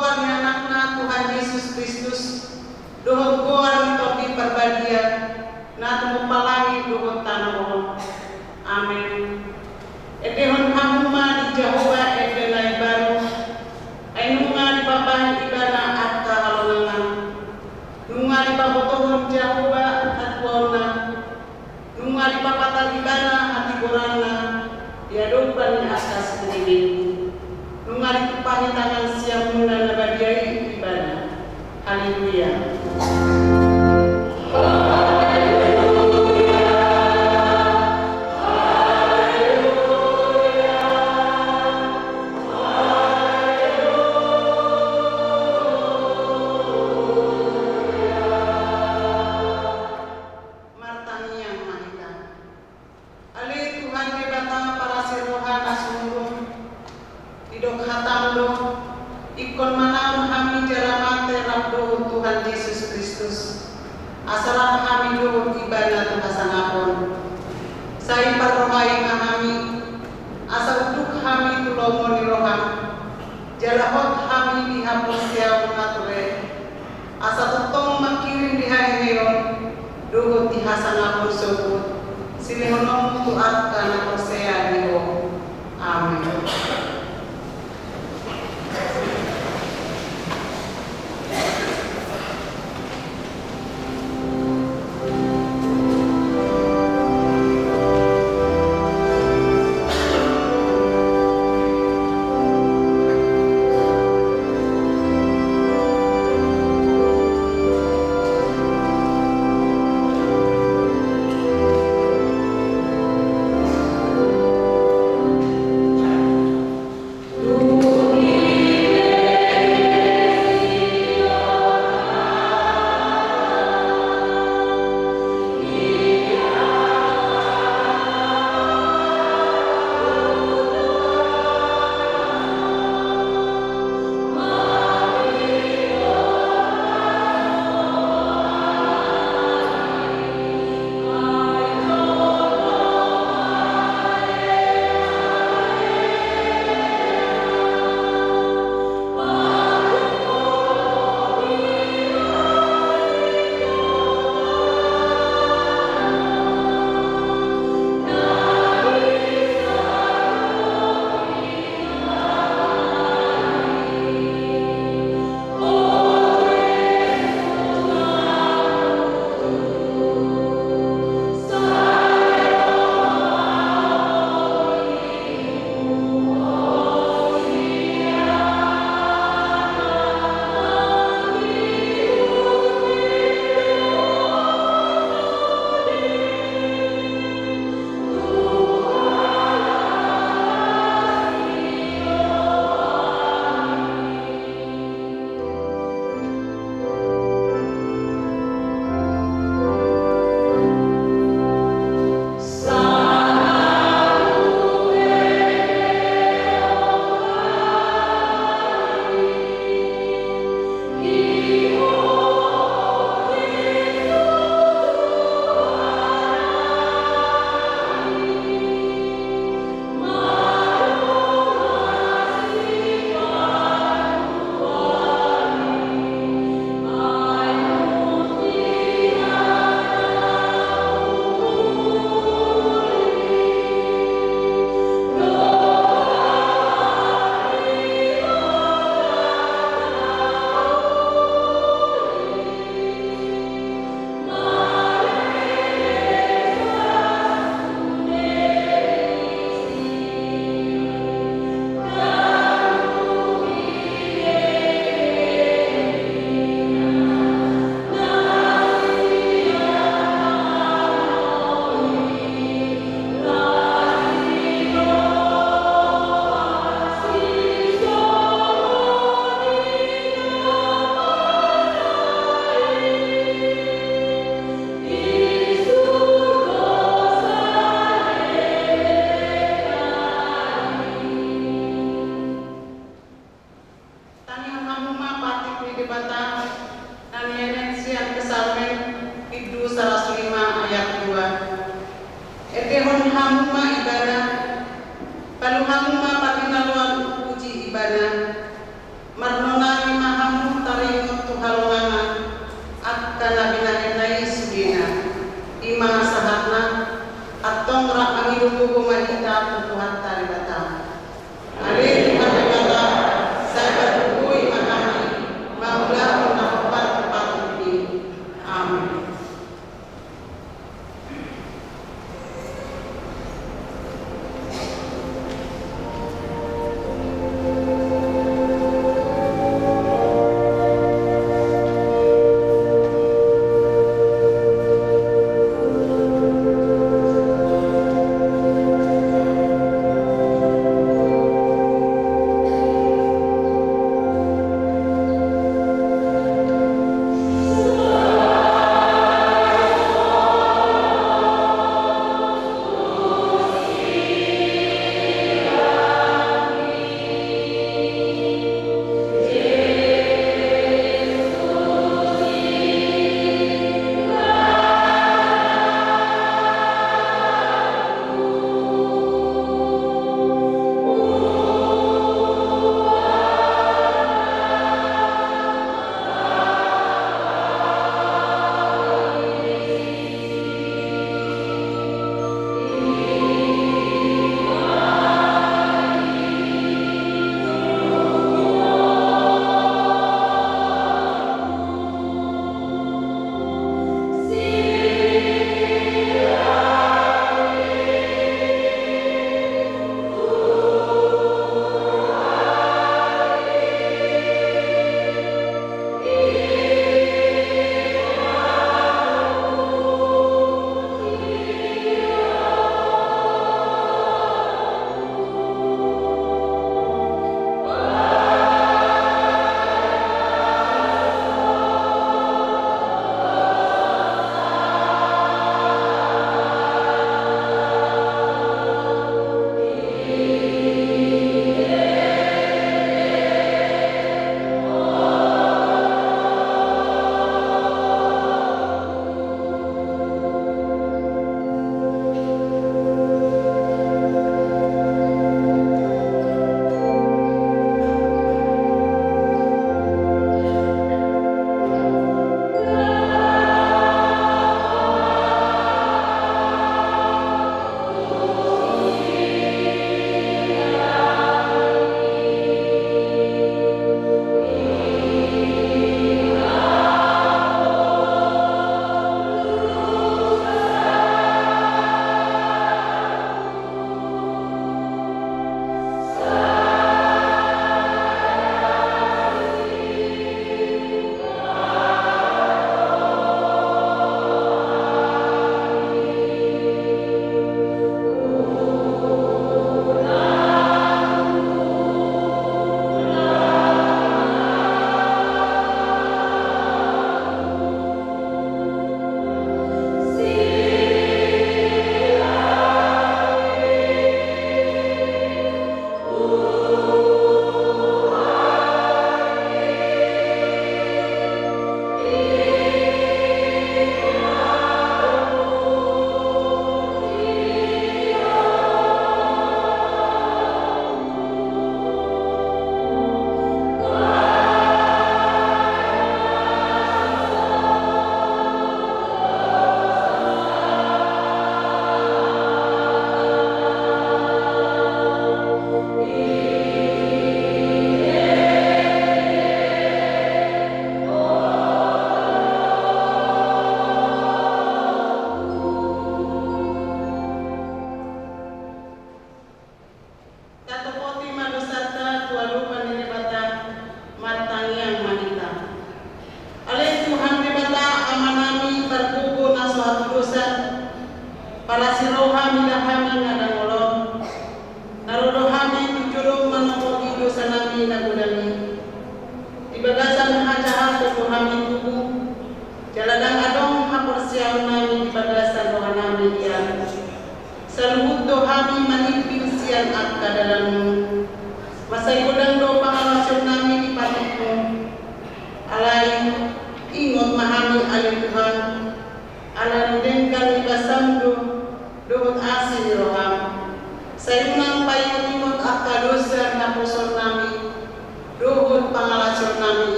goar ni anakna Tuhan Yesus Kristus, dohot goar ni topi perbadia, na tumapalangi dohot tanah. Amin. Edehon hamuma di Jehovah edelai baru, ainunga di babahan ibana at kahalongan, nunga di babotohon Jehovah at wauna, nunga di bapatal ibana at igorana, diadopan ni atas ini, nunga di tupahi tangan siang muna nabadiai ibana. Haleluya. Ikon manam kami jaramate rabdo Tuhan Yesus Kristus. Asalam kami dohot ibana tuhasanapon. Sai parrohai kami, asa uduk kami tulomoni roham. Jalahot kami dihapus siaw nature. Asa tutong makirim dihaheon, dohot dihasanapon sobut. Silihonom tuat kana persea diho. Amin. Paluhamuma patinaluan uji ibadah marnonami dogo malita Tuhan tali bata. Ale Tuhan bata saya berkui makami maula menapat tempat ini. Amin.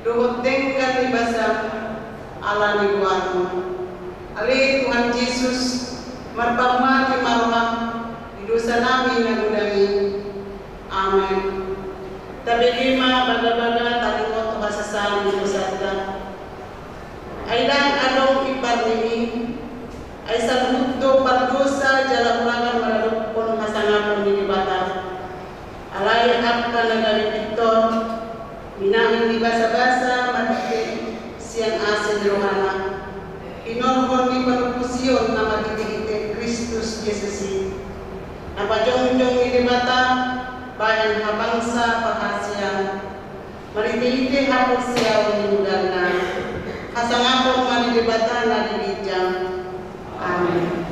Duhut dengkan ibasa ala ni buatmu Ali Tuhan Yesus marpama ti maruham di dosa namin nagudangi. Amen. Tabigima baga-baga talingot masasal di dosa ta. Aidang adong iparnimi ay sabutdo pardosa jala ulangan maradukon hasangapon di bata. Alay ak ka nagalipitor minahin di basa-basa matiti siyang asin rohana. Inorhon ni panupusiyon na magiging Kristus Jesus. Napajong-jong ni bata bayan habangsa pakasiyang mariti-iti hapon siya unimudan na kasangapon manilibatan na dibidjang. Amen.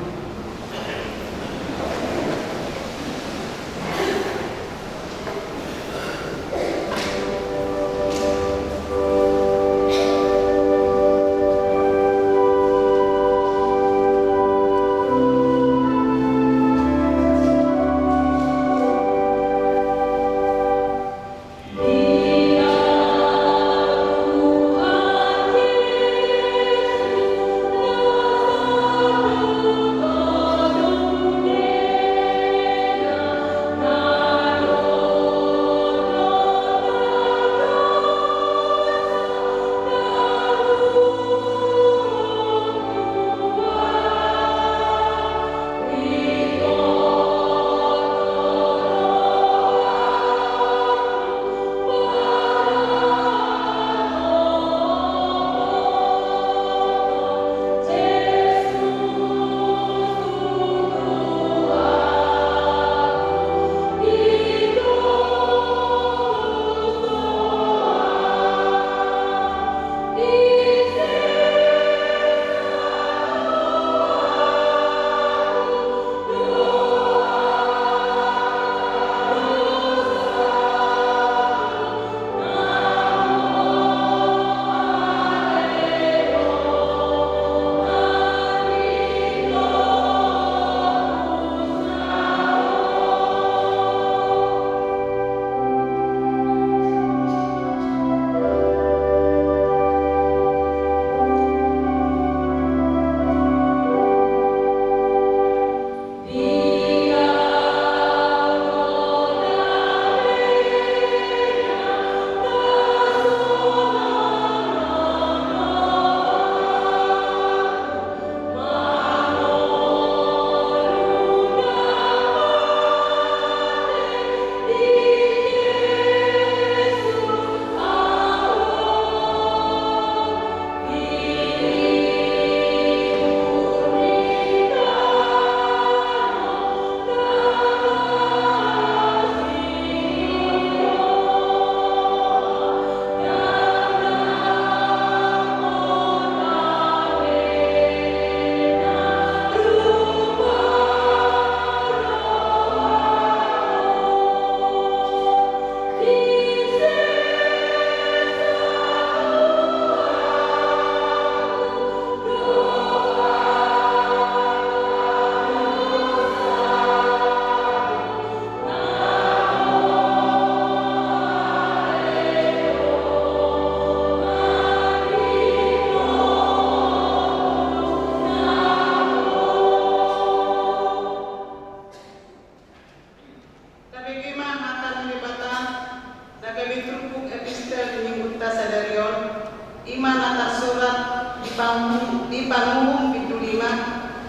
Iman atas surat di pangumum pintu 5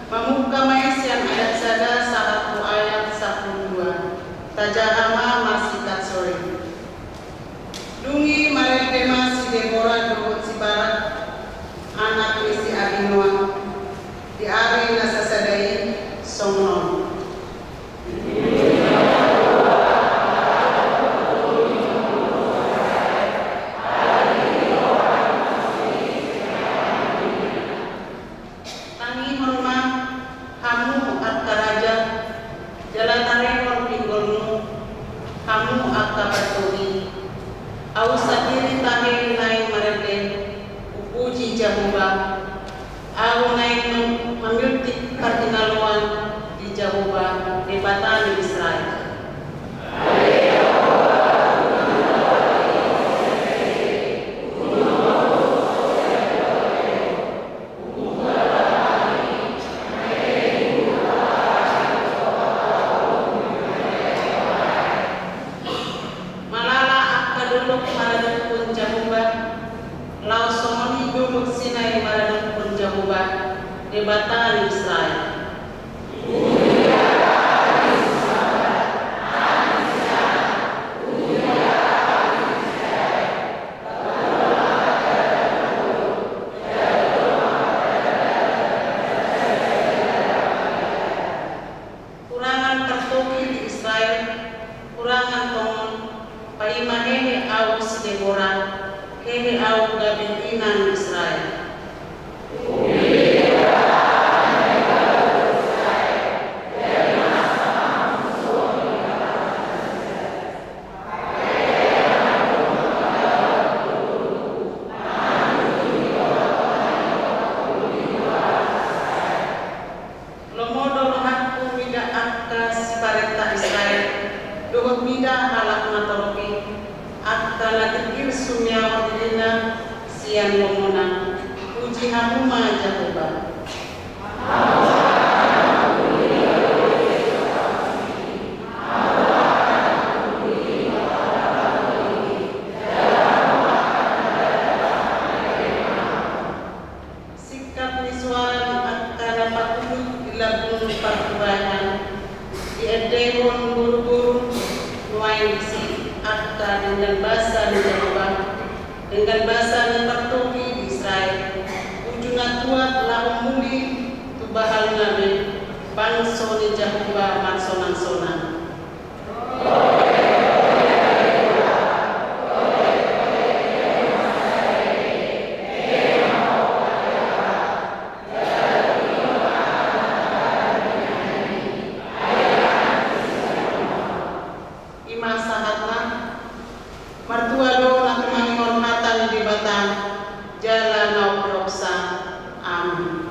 Mamukkamai siang ayat sada satu ayat 12 Tajahama masikat sore Dungi maretema si Deborah dohot si Barak anak ni si Abinoam di ari nasasadai songnon Tangi hormat hamu at karaja jabatan Israel. Kurangan tertoki di Israel, kurangan tong paima hehe au si Deborah, hehe au gabintinan Israel. Lomodo hakku mida akka si parenta Israel, dohot mida halak matoroki, akka natikir sumya wadilina sian lomona, puji hamuma Jehovah. Sikap ni suara akka napatulog ilabun pagkubahan, diedehon buru-buru nuain si akka dengan bahasa ni Jehovah, dengan bahasa ni partoki di Israel, ujuna tuat lahu muli tu bahal nabe, bangso ni Jehovah mansonan-sonan. Ima sahatna martua do na tumang hormatan di batang jala nau proksa. Amin.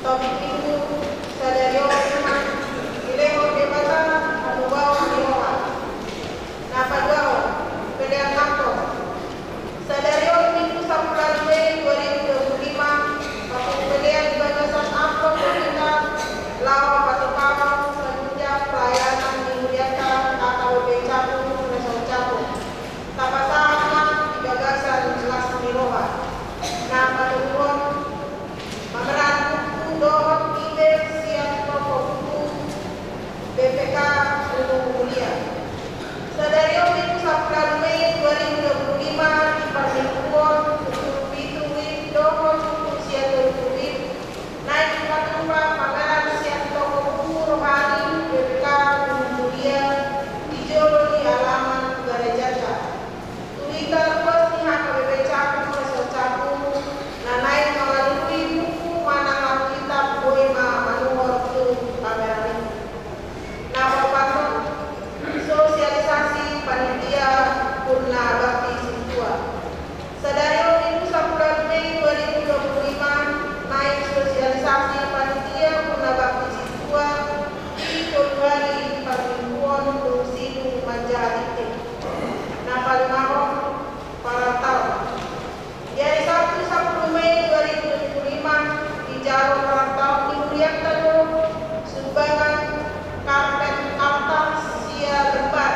Topik minggu Sadario Firman Ileho Debata Anubao Dihoa Napaduao Pilihan Kampo Sadario minggu 10 Mei 2025 Patung pilihan bagasan Ampo Pemerintah Lawa Patukama Semenjak pelayanan dimuliakan KKWB Capu Resor Capu Tapasahana di bagasan jelas Dihoa Nama Tuhan Pameran buku dohot ide siap toko buku BPK Gunung Mulia. Sadario minggu 10 Mei 2025 di Parmikuon untuk Bituwin dohot buku siap Bituwin naik patumpa pameran siap toko buku rohani BPK Gunung Mulia di Jolo di halaman Garejata. Twitter post di HKBP Capu Resor Capu naik melalui buku manang kitab Boema Manuhor itu pameran ini. Nama patron sosialisasi panitia Purna Bakti Siswa. Sadario minggu 10 Mei 2025 naik sosialisasi panitia Purna Bakti Siswa di Tolwari Parmikuon Sidu Manjahati. Nama Lumahon para tahun. Dari Sabtu 10 Mei 2025 di Jalur Rantau dimuliakan sumbangan karpet altar sia lembar.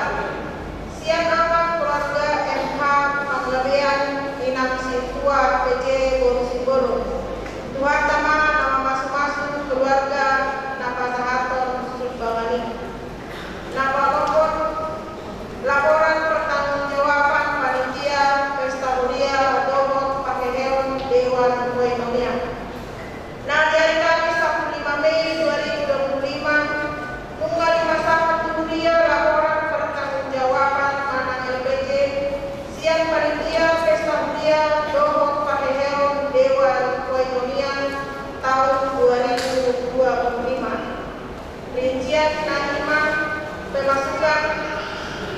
Siang awal keluarga MH Panggabean Inang Situa PJ Borusimbolo. Tuhan Tama nama masuk-masuk keluarga Napa Sahaton sumbangan ini. Napa Lopon laporan pertanggungjawaban panitia pesta mulia dohot pakeheon Dewan Koinonia. Nah, dari Kamis 15 Mei 2025 munggal masalah mulia laporan pertanggungjawaban manang LPJ siang panitia pesta mulia dohot pakeheon Dewan Koinonia tahun 2025. Rincian nanima pemasukan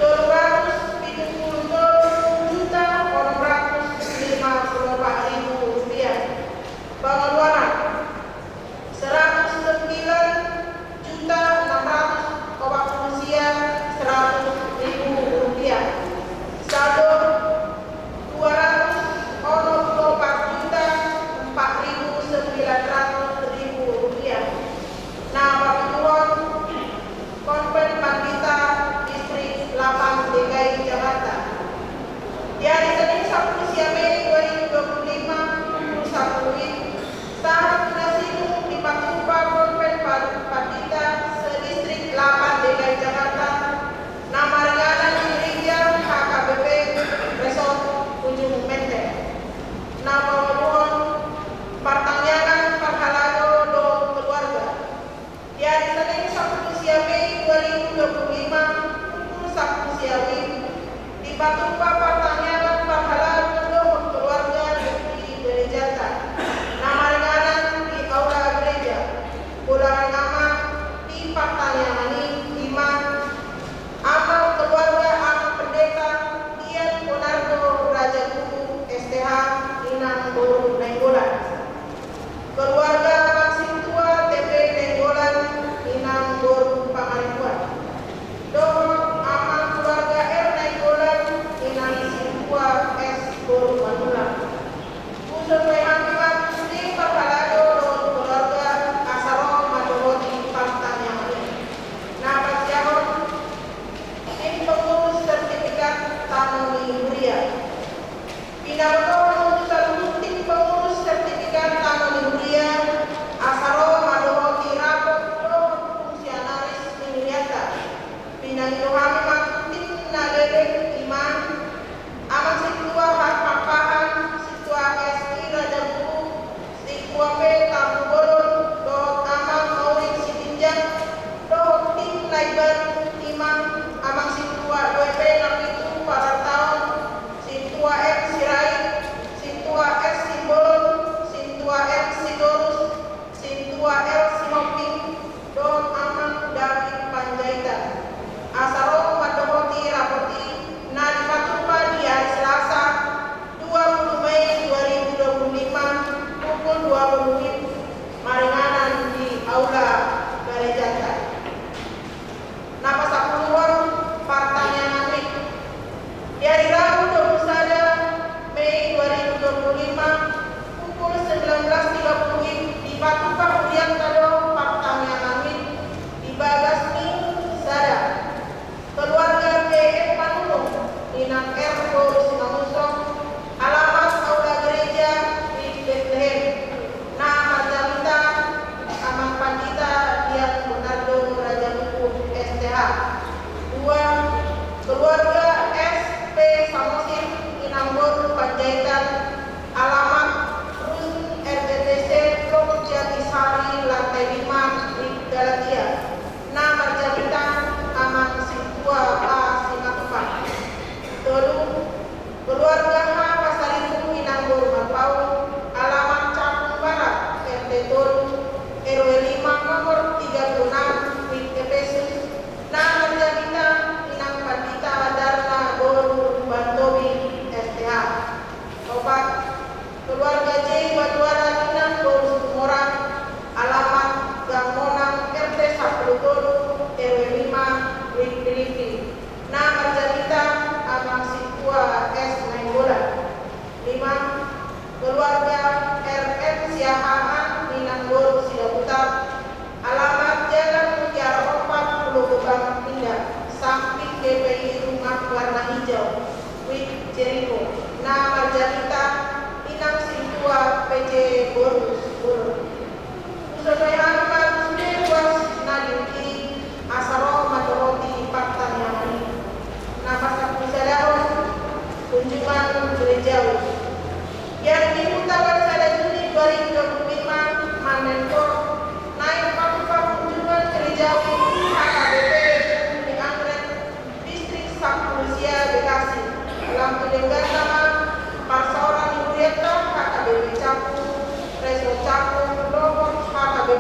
270 juta 854.000 rupiah. Pengeluaran 109 juta 640 siang 100.000 rupiah. Saldo 224 juta 4.900.000 rupiah. Nah, Bapak Tuan, Konven Pandita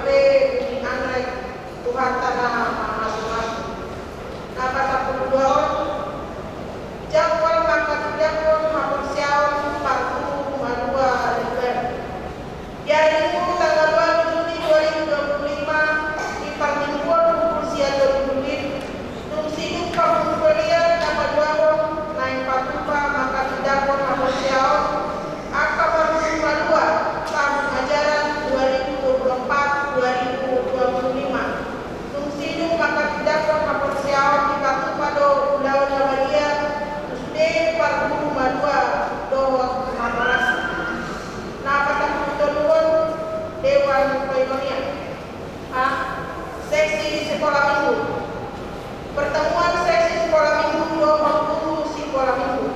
AKBP Bumi Anggrek Tuhan Tanah Masing-masing. Nah, 42 Jangkauan maka jangkauan hapus siawan 40,2 ribuan. Hari Minggu tanggal 2 Juni 2025 di Parmingguan usia 20 Tungsi Kampung Kuliah nama 2 naik patupa maka jangkauan hapus siawan angka 42 tahun ajaran 2024-2025. Tungsi maka jangkauan hapus siawan di patupa do Pulau Jawaria Usde Parbu Madua do Mataras. Nah, kata kebetulan Dewan Koinonia seksi sekolah minggu. Pertemuan seksi sekolah minggu do guru sekolah minggu.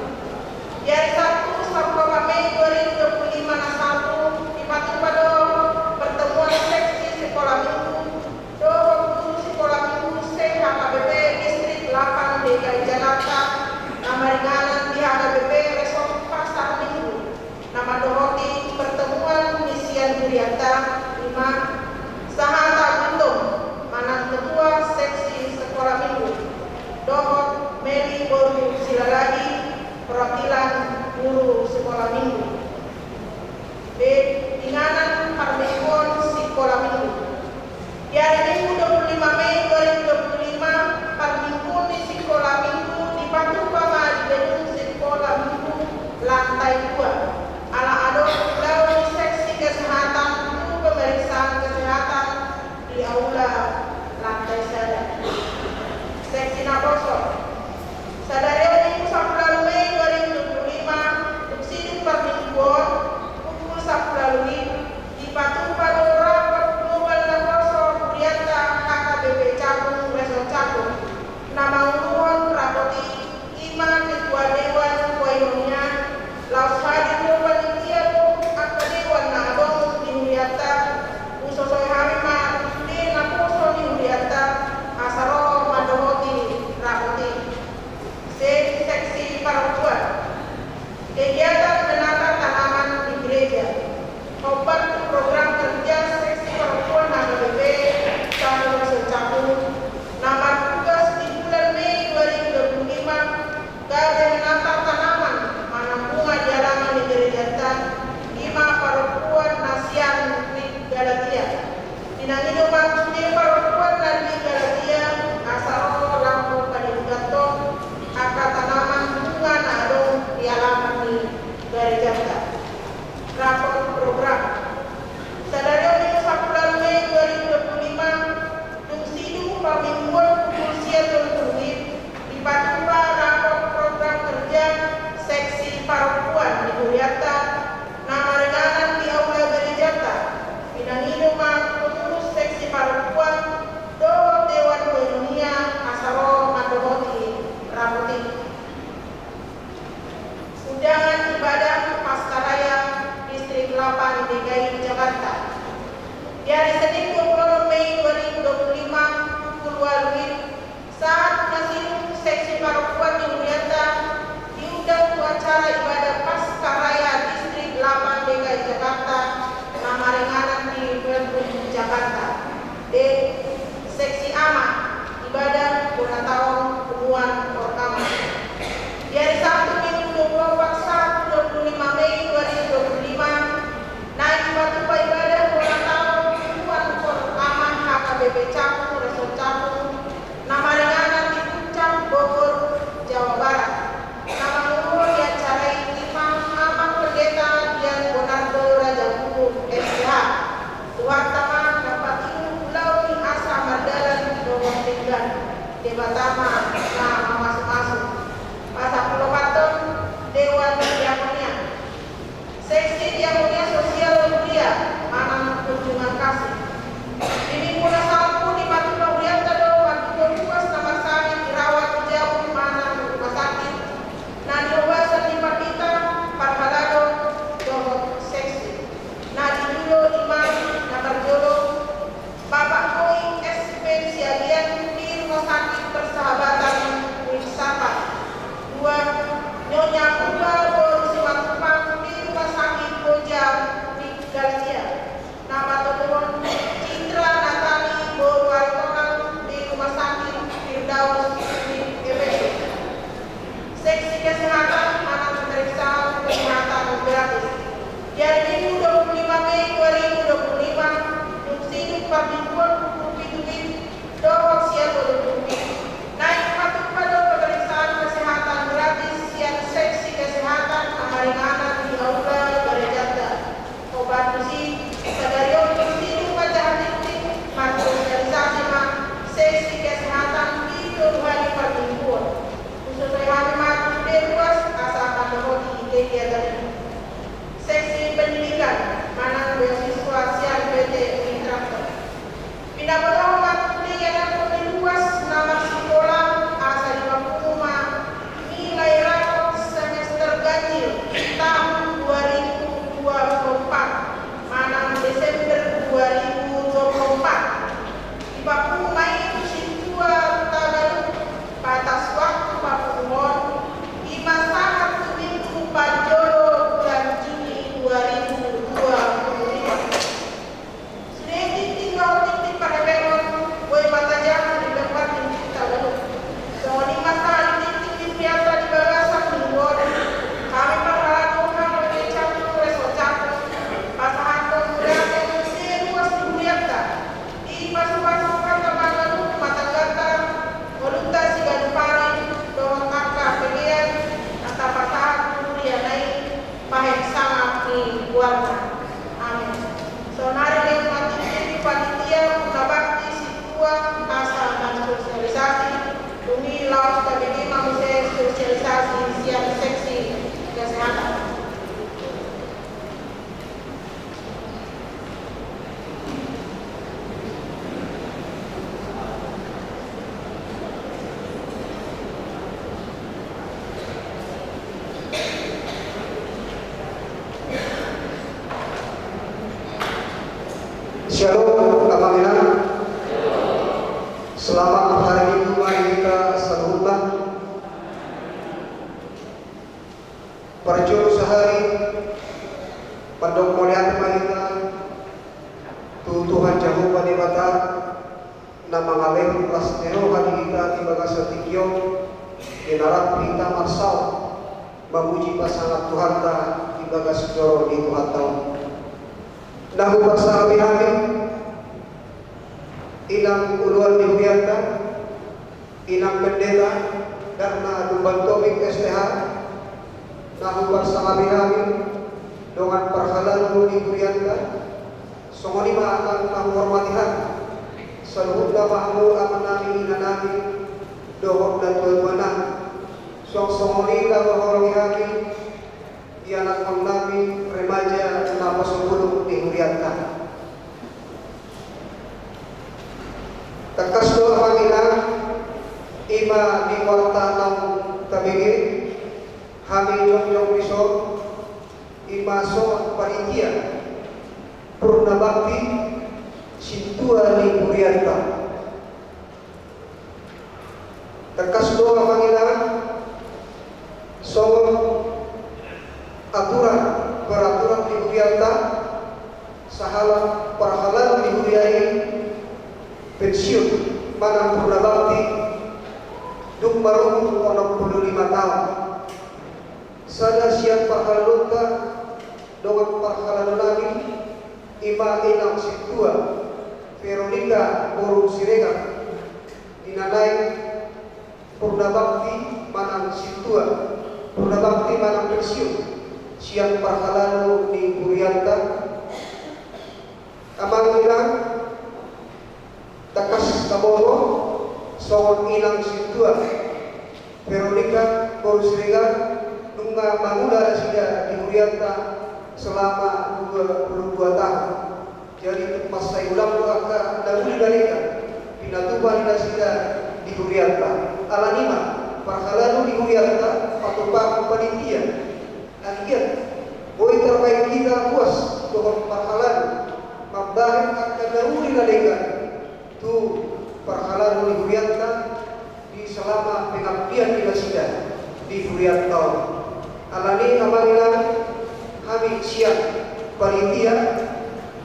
Di hari Sabtu 1 Mei 2025 1 di Patupado pertemuan seksi sekolah minggu do guru sekolah minggu HKBP Distrik 8 DKI Jakarta. Nama ringanan di HKBP Resort Pasar Minggu. Nama dohoti pertemuan misian Gurianta 5 Sahata Guntung Manang Ketua Seksi Sekolah Minggu. Dohot Meli Boru Silalagi Perwakilan Guru Sekolah Minggu. B. Inganan Parmingguan Sekolah Minggu. Di hari Minggu 25 Mei 2025 Parmingguan di Sekolah Minggu di Patupa di gedung Sekolah Minggu lantai 2 ala ado Pulau Seksi Kesehatan untuk pemeriksaan kesehatan di aula lantai 1. Seksi Naboso. Sadari Minggu 10 Mei 2025 Subsidi Parmingguan pukul 10 di Patupa rapat global Naboso Gurianta HKBP Cakung Resort Cakung. Nama uruhan rapoti Ima Ketua Dewan Koinonia Laus Hadir Panitia Akta Dewan Nabong di Huriata Usosoi Harima di Naposo di Huriata Asaro Madohoti Rapoti. Seksi Parokuan. Kegiatan menata tanaman di gereja. Obat program kerja seksi Parokuan HKBP Cakung Secakung. Nama tugas di bulan Mei 2025 gade menata tanaman manam bunga di halaman di gereja Ima Parokuan Nasian di Galatia. Dinangino maksudnya Parokuan dan di Galatia asal lampu padigato akar tanaman bunga nadong di halaman di gereja. Rapor program. Sadari Minggu 10 Mei 2025 Tungsidu Pamingguan usia tertulis di Patupa rapor program kerja seksi Parokuan di Huriata. Nama ringanan di aula gerejata. Pinangino pengurus seksi Parokuan do Dewan Koinonia Asaro Madohoti Rapoti. Undangan ibadah Pascaraya Distrik 8 DKI Jakarta. Di hari Senin 20 Mei 2025 pukul 2 saat Nasiru Seksi Parokuan di Hurianta diundang ke acara ibadah Pascaraya Distrik 8 DKI Jakarta. Nama ringanan di Melbourne Jakarta. D. Seksi AMA ibadah guna tahun Penuhan Pertama. Di hari Sabtu Minggu 25 Mei 2025 naik Patupa ibadah guna tahun Penuhan Pertama HKBP Cakung Resort Cakung. Nama ringanan di Puncak Bogor Jawa Barat. Nama umur di acara Imam Amat Pendeta Dian Bonardo Raja Guru SPH. Tuhan Tama dapat ilmu pulau di Asa Mardalan Dongong Tinggal Debatama nama masuk-masuk. Pasal Pulopaton Dewan Diakonia. Seksi Diakonia Sosial Mulia Manang Kunjungan Kasih. Ini mula salpu di Patupa Urianta do Patupa Luas Pinabagawan kuliah na luas nama sekolah asa di Papua nilai rapor semester ganjil tahun 2024 manang Desember 2024 di Papua itu situa Tagalog batas waktu Papua di masa 1 minggu Pajolo bulan Juni 2025 sedikit tinggal titik pada beron boy batajan di tempat yang kita lalu semua di masa titik di biasa di bagasan mingguan kami berharap kalau dicampur resor campur pasangan kemudian yang seruas di Buliata di pasukan Tagalog mata gata voluntas si Gadupari doang kakak pegian atau pasangan kemudian naik pahit sangat di buarna amin sonari yang mati di panitia bakti situa asa dan sosialisasi demi laos KBG manusia sosialisasi siap seksi kesehatan. Shalom, Alhamdulillah. Selamat hari Minggu mari kita sambutkan Parjolo sehari Pandok Moliat kita Tuhan Jehovah Dewata nama ngalih lasnero hadi kita tiba setikyo dinarap kita marsal memuji pasangan Tuhan ta tiba sejoro di Tuhan tahu nahu bahasa kami ilang uluan dihuyankan ilang pendeta karena dumbantomik STH nahu bahasa kami dengan perhalan dihuyankan songoni akan menghormatihan seluruh mahmud aman nami inanami dohok dan tuan-tuanan songoni kahormatihan ialah nabi remaja nama sebelum dihuriatkan. Tekas doa pangina ima di warta nam tabigi kami jom biso ima so panitia purna bakti sintua dihuriatkan. Tekas doa pangina so peraturan dihuriata sahalah perhalan dihuriai pensiun manang purna bakti duk baru 65 tahun sada siap perhalalunta dengan perhalan lagi ima enam situa Veronica Boru Sirega dinanai purna bakti manang situa purna bakti manang pensiun siang perhalan di Burianta amang ilang takas kabogo songon ilang situa Veronica Borusriga nunga mangula sida di Burianta selama 22 tahun jadi pas saya ulang doa dahulu dalika pinatuban sida di Burianta alanima perhalan di Burianta patupa panitia akhir boy terbaik kita puas dengan perhalan membahan akan dahulu lalegan tu perhalan di Hurianta di selama pengabdian di Masida di Hurianta alani amalilan kami siap panitia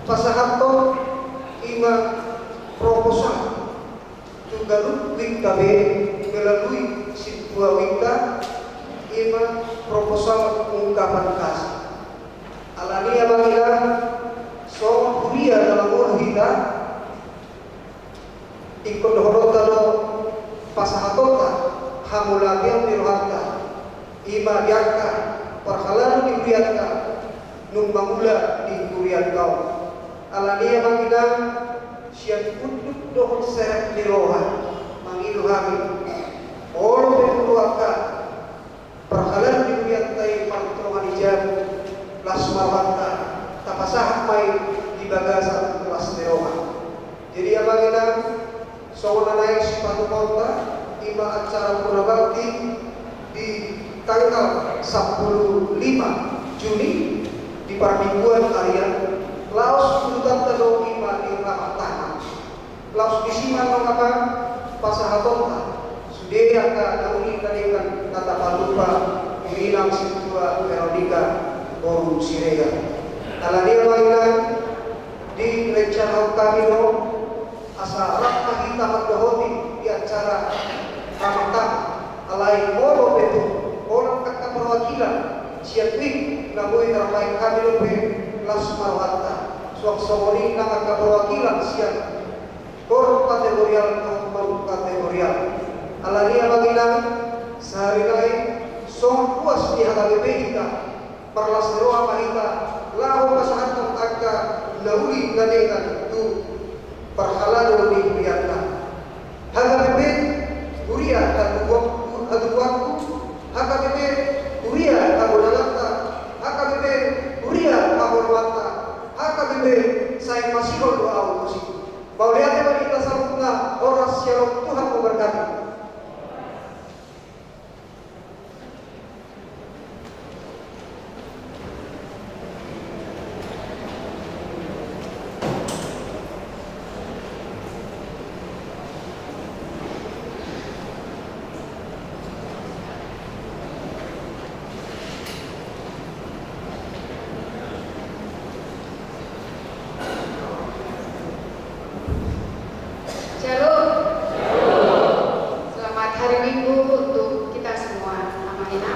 pasahato ima proposal tu galut wik tabe melalui situa wikta ima proposal ungkapan kasih alani amalilah so kuliah dalam urut kita ikut horotalo pasahatota hamulabiang dirohata ima diangka perhalan diberianka numbangula diberian kau alani amalilah siap untuk dohon sehat dirohan mangilu kami olo berdoaka perhalan diberiantai pantuan hijab lasmawanta tapasah mai di bagasan kelas deroha jadi apabila Soalnya naik sepatu kota, ima acara pura bakti di tanggal 15 Juni di Parmingguan Arian. Laos kudutan tado ima di ramah tanah. Laos disiman mengapa pasahatonta. Sudah ka nauli kalikan nata palupa ilang situa Veronica Borum Sirega. Alania mainan di rencana kami asa rakna kita magdohoti di acara ramah alai moro betu orang kakak perwakilan siapin naboy ramai kami lope las marwata suak somoni kakak perwakilan siap korum kategorial korum kategorial alania baginan sehari lain song puas di HKBP kita perlas roa mahita lahu pasahatong agka lauli gadekan tu perhalado di priata HKBP Uria dan waktu HKBP Uria kabodalata HKBP Uria kahormata HKBP saya masih doa musik mau lihat bagi kita sambutlah oras shalom Tuhan memberkati. Shalom. Selamat hari Minggu untuk kita semua. Amin.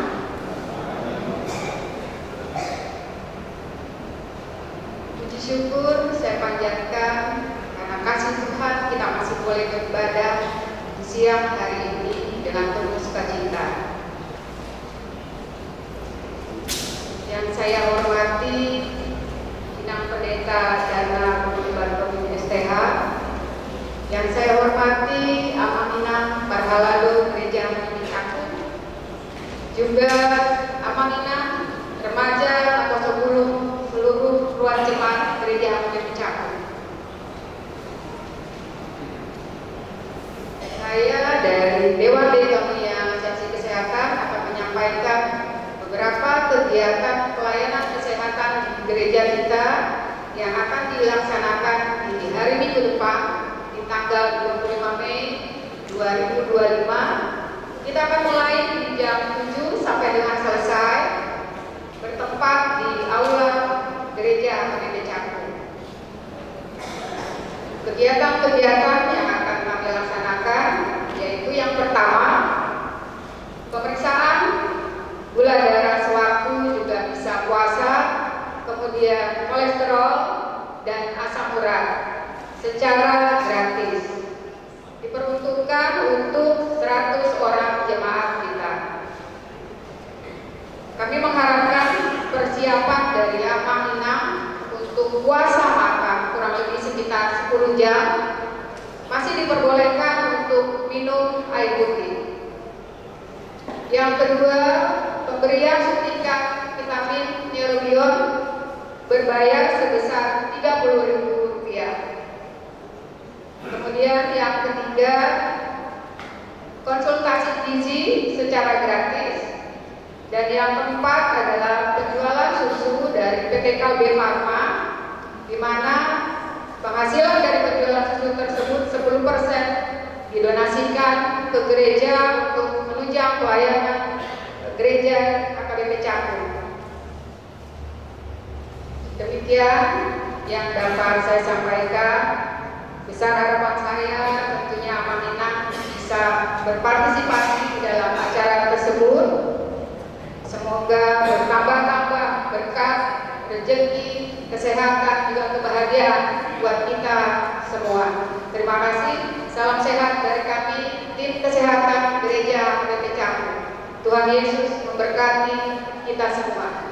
Puji syukur saya panjatkan karena kasih Tuhan kita masih boleh beribadah di siang hari ini dengan penuh sukacita. Yang saya hormati Inang Pendeta Dana Pembantu STH, yang saya hormati Amanina Parhalado Gereja Mini Cakung, juga Amanina Remaja atau seluruh ruang jemaat Gereja Mini Cakung. Saya dari Dewan Dekamia Asistensi Kesehatan akan menyampaikan beberapa kegiatan pelayanan kesehatan di gereja kita yang akan dilaksanakan di hari Minggu depan tanggal 25 Mei 2025. Kita akan mulai di jam 7 sampai dengan selesai, bertempat di aula gereja HKBP Cakung. Kegiatan-kegiatan yang akan kami laksanakan yaitu yang pertama, pemeriksaan gula darah sewaktu juga bisa puasa, kemudian kolesterol dan asam urat secara gratis, diperuntukkan untuk 100 orang jemaat kita. Kami mengharapkan persiapan dari Amanina untuk puasa makan kurang lebih sekitar 10 jam, masih diperbolehkan untuk minum air putih. Yang kedua, pemberian suntikan vitamin neurobion berbayar sebesar Rp30.000. Kemudian yang ketiga, konsultasi gizi secara gratis. Dan yang keempat adalah penjualan susu dari PT Kalbe Pharma, di mana penghasilan dari penjualan susu tersebut 10% didonasikan ke gereja untuk menunjang pelayanan gereja HKBP Cakung. Demikian yang dapat saya sampaikan. Besar harapan saya tentunya Amanina bisa berpartisipasi di dalam acara tersebut. Semoga bertambah-tambah berkat, rezeki, kesehatan, juga kebahagiaan buat kita semua. Terima kasih. Salam sehat dari kami, tim kesehatan Gereja HKBP Cakung. Tuhan Yesus memberkati kita semua.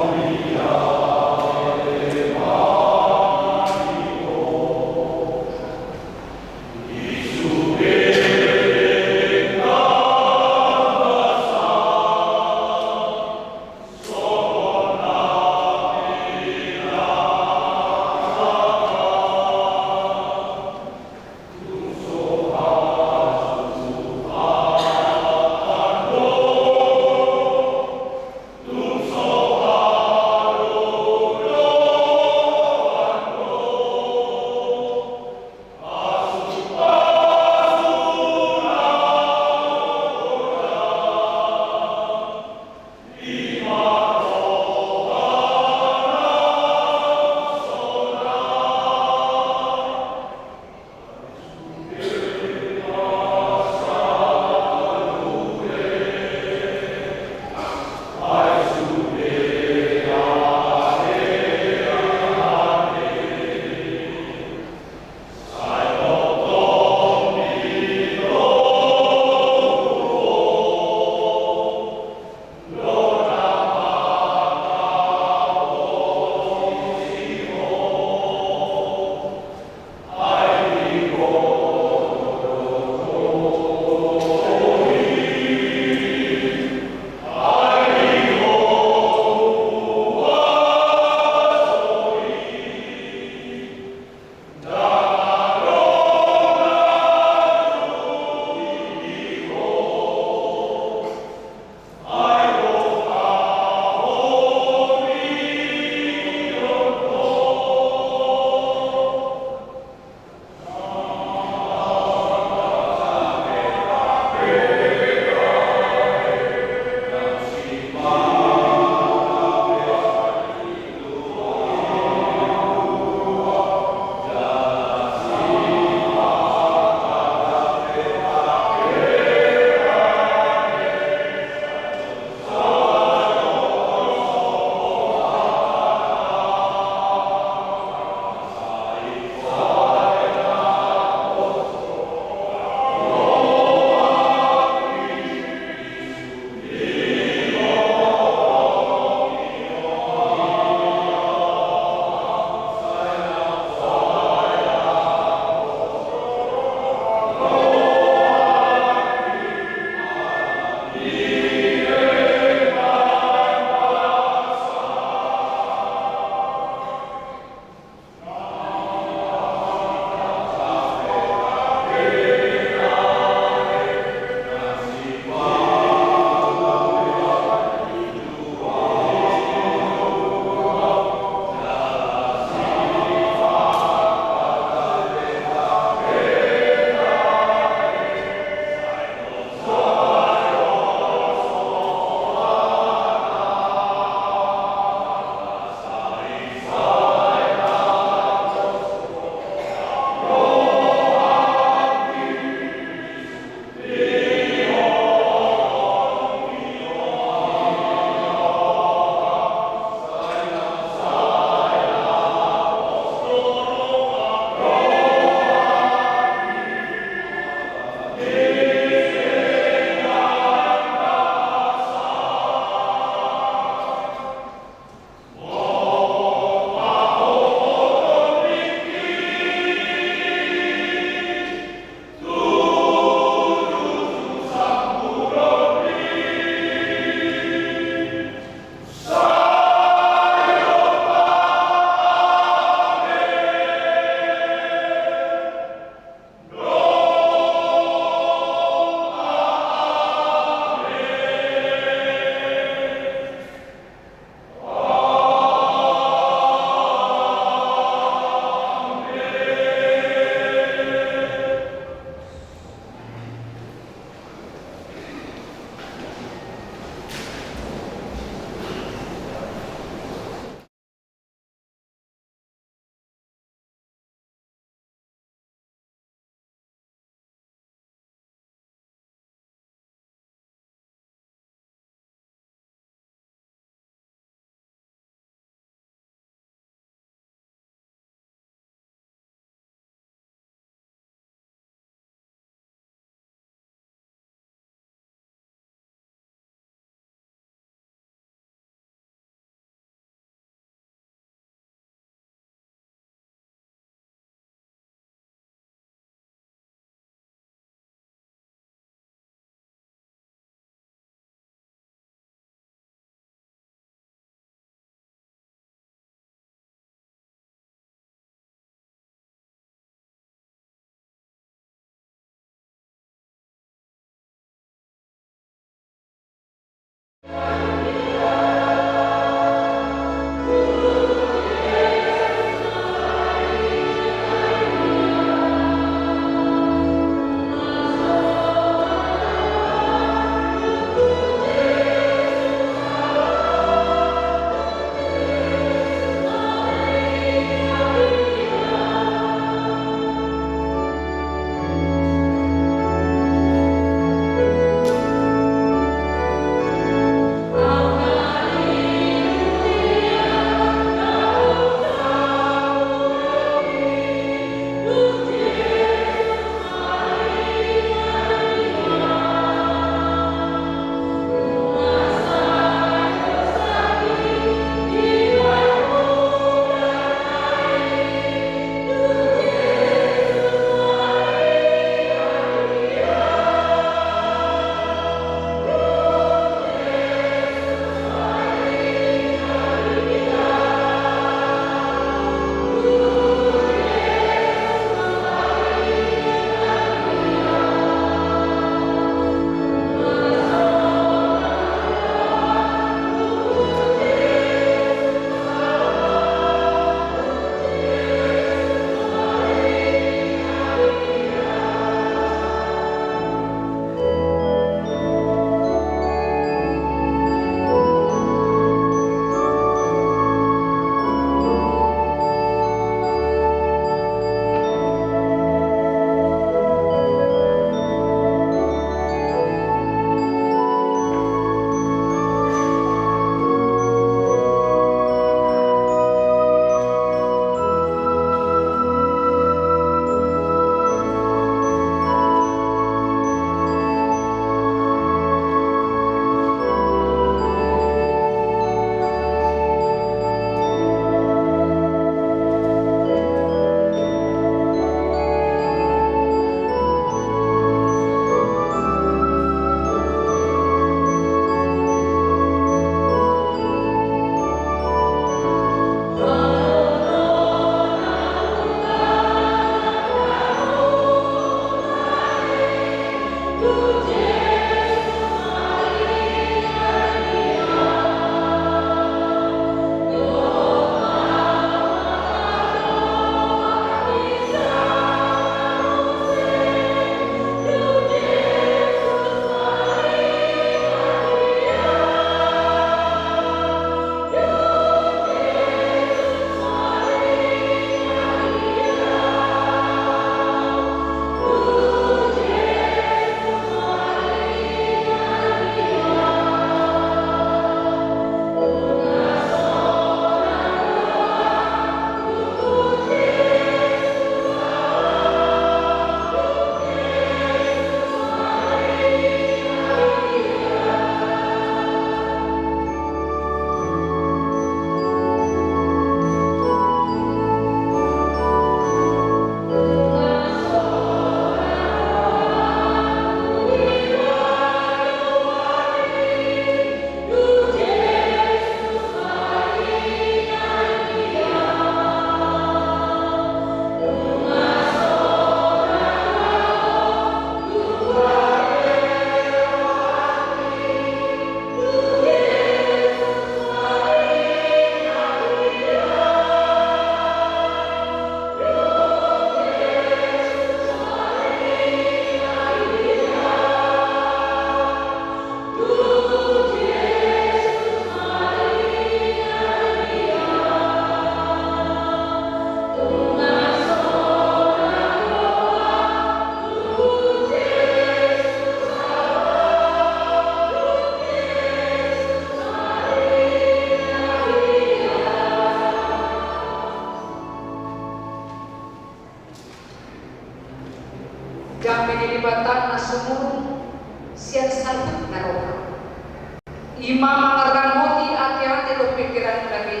Ima mengarangoti akhirate do pikiran kami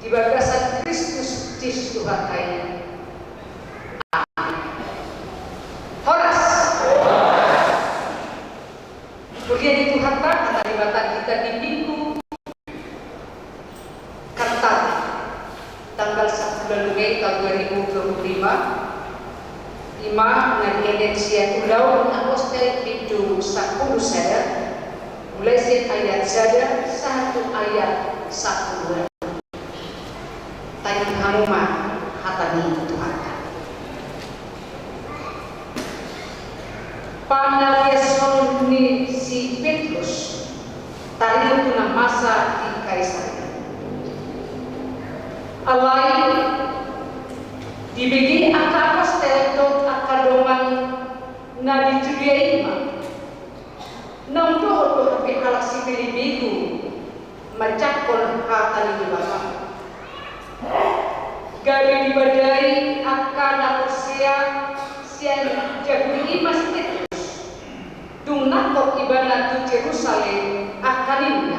di bagasan Kristus Tuhan kaya. Horas. Kemudian itu harta kata dibatan kita di minggu Kartan tanggal 1 bulan Mei tahun 2025. Ima mengendensia ulau apostel pintu 10 saya mulai ayat saja 1 ayat 1 tanya kamu mah hatani Tuhan. Panaliason ni si Petrus tadi tuna masa di Kaisaria. Alai dibagi angka apostel dot akadoman na ditudiaima nang doon hapi halak si Pilipiku macakol hatani di bawah gabi dibadai akan aposia sian jahuli mas Petrus dung nakok ibadah tu Jerusalem akan ini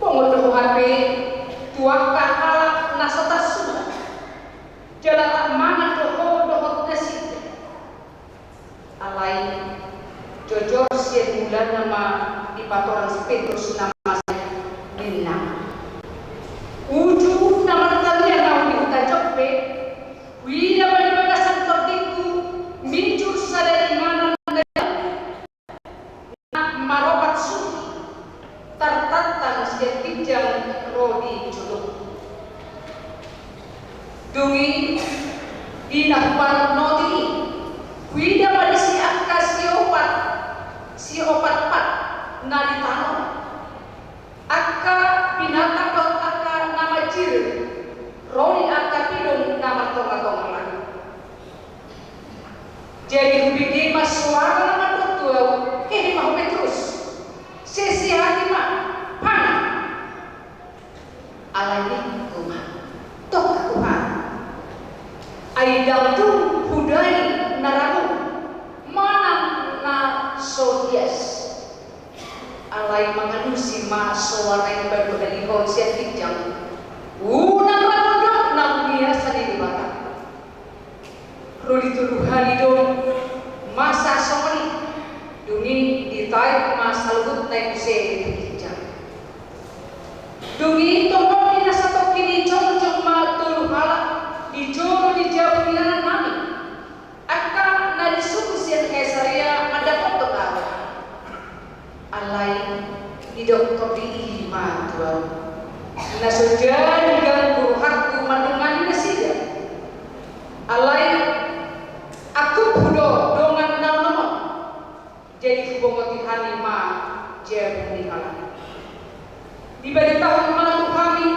pengodoh hapi tuaka halak nasata sudah jalan mana dohot nasi alai jojor sian bulan nama di patoran Petrus nama Nina ujung nama kalian mau di hutan Joppe wida bagi bagasan tertiku mincur sadari mana nak marobat suci tertantang sian kijang rodi jodoh dungi dinakuan noti wida pada si angka si opat pat na ditanong akka binatang dot akka nama cir roni akka pilong nama tonga-tonga lagi jadi hubigi mas suara nama dot tua mau Petrus sesi hati mah pan alani kumah toh Tuhan aidang tu hudai naramu mana na sodias alai mengadu si ma suara yang baru dari konsian kijang unang radodok nang biasa di bawah rudi tuduhan itu masa somoni dungi ditaik masa lubut naik se kijang dungi tombol dina satu kini cocok ma tulu halak dijolo dijauh ilanan nami akka nadi suku sian Kaisaria ada foto kau alai di dokter di lima tuan na sudah diganggu hakku mandungan nasida alai aku budo dongan naon jadi hubungan Tuhan ma jauh di halang diberi tahun malam kami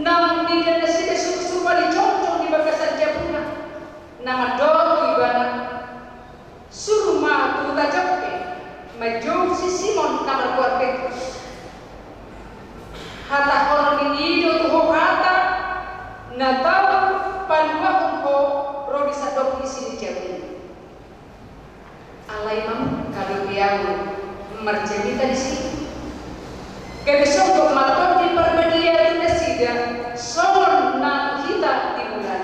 nang di dan nasida suku-suku dicocok di bagasan jabuna nama doa ibana suruh ma tuta Joppe majong si Simon nama kuat Petrus hata orang ini do tuh hata na tahu panwa umpo rodi sadok isi di jauh alai mam kalau biang merjemita di sini kebesok kok matok di perbedaan nasida son na kita di bulan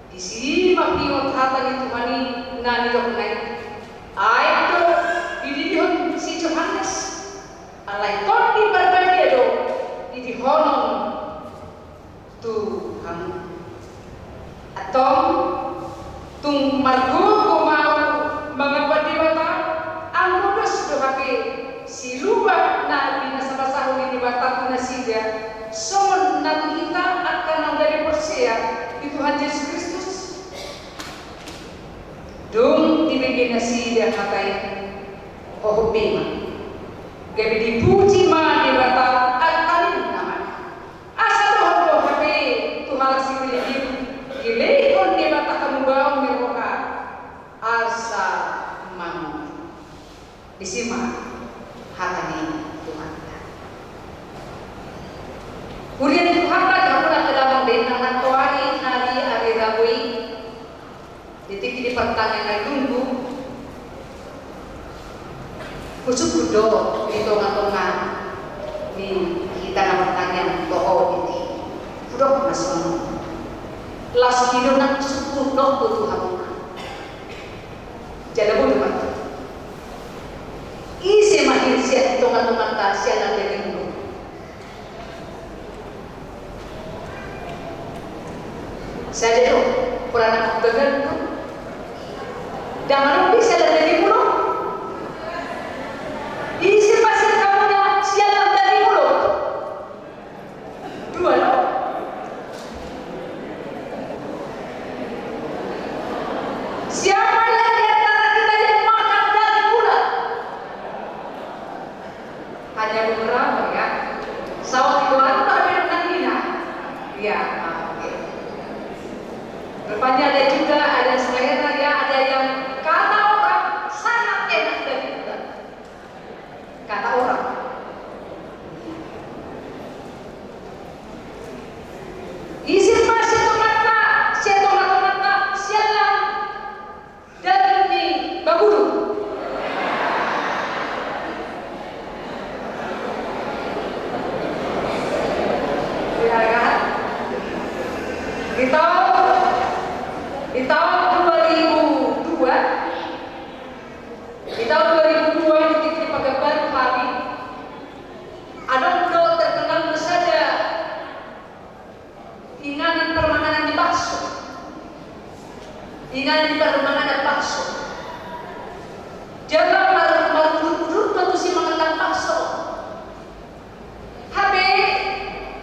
di sini mapiot hata di Tuhani nani dok naik ayo didihon si Johannes alai ton di perbedaan do didihonong Tuhan atau tung margo mau mengapa diwata ang modus do hape si lupa na binasa-basa di bata nasida son na kita akan dari persia di Tuhan Yesus Kristus dong dibagi nasida katai oh bema gabi dipuji ma di bata akalin naman asa do hape Tuhan si pilih gilekon di bata kamu baong meroka asa mamu disima hatani Tuhan. Kemudian Tuhan kamu nak dalam benang tuari nari ari rabui detik di pertanyaan tunggu kusuk kudo di tengah-tengah di kita nampak yang toh ini kudo masih las hidup nak kusuk kudo tuh hamuna jadi boleh bantu isi mahir siat tengah-tengah tak siat nak jadi kudo saya jadi pernah dengar tu jangan lupa saya jadi kudo isi pasir kamunya siapa dari mulut dua loh siapa yang di antara kita yang makan dari mulut hanya beberapa ya sawat itu ada dengan Nina ya oke. Rupanya ada juga ada selera ya ada yang kata orang sangat enak dari kita kata orang isi masih tomata sialan dari di Baburu ya kan di tahun 2002 di Pagabaru kami ada udah terkenal saja inganan permakanan di bakso jaga maru tentu si mengenal bakso HP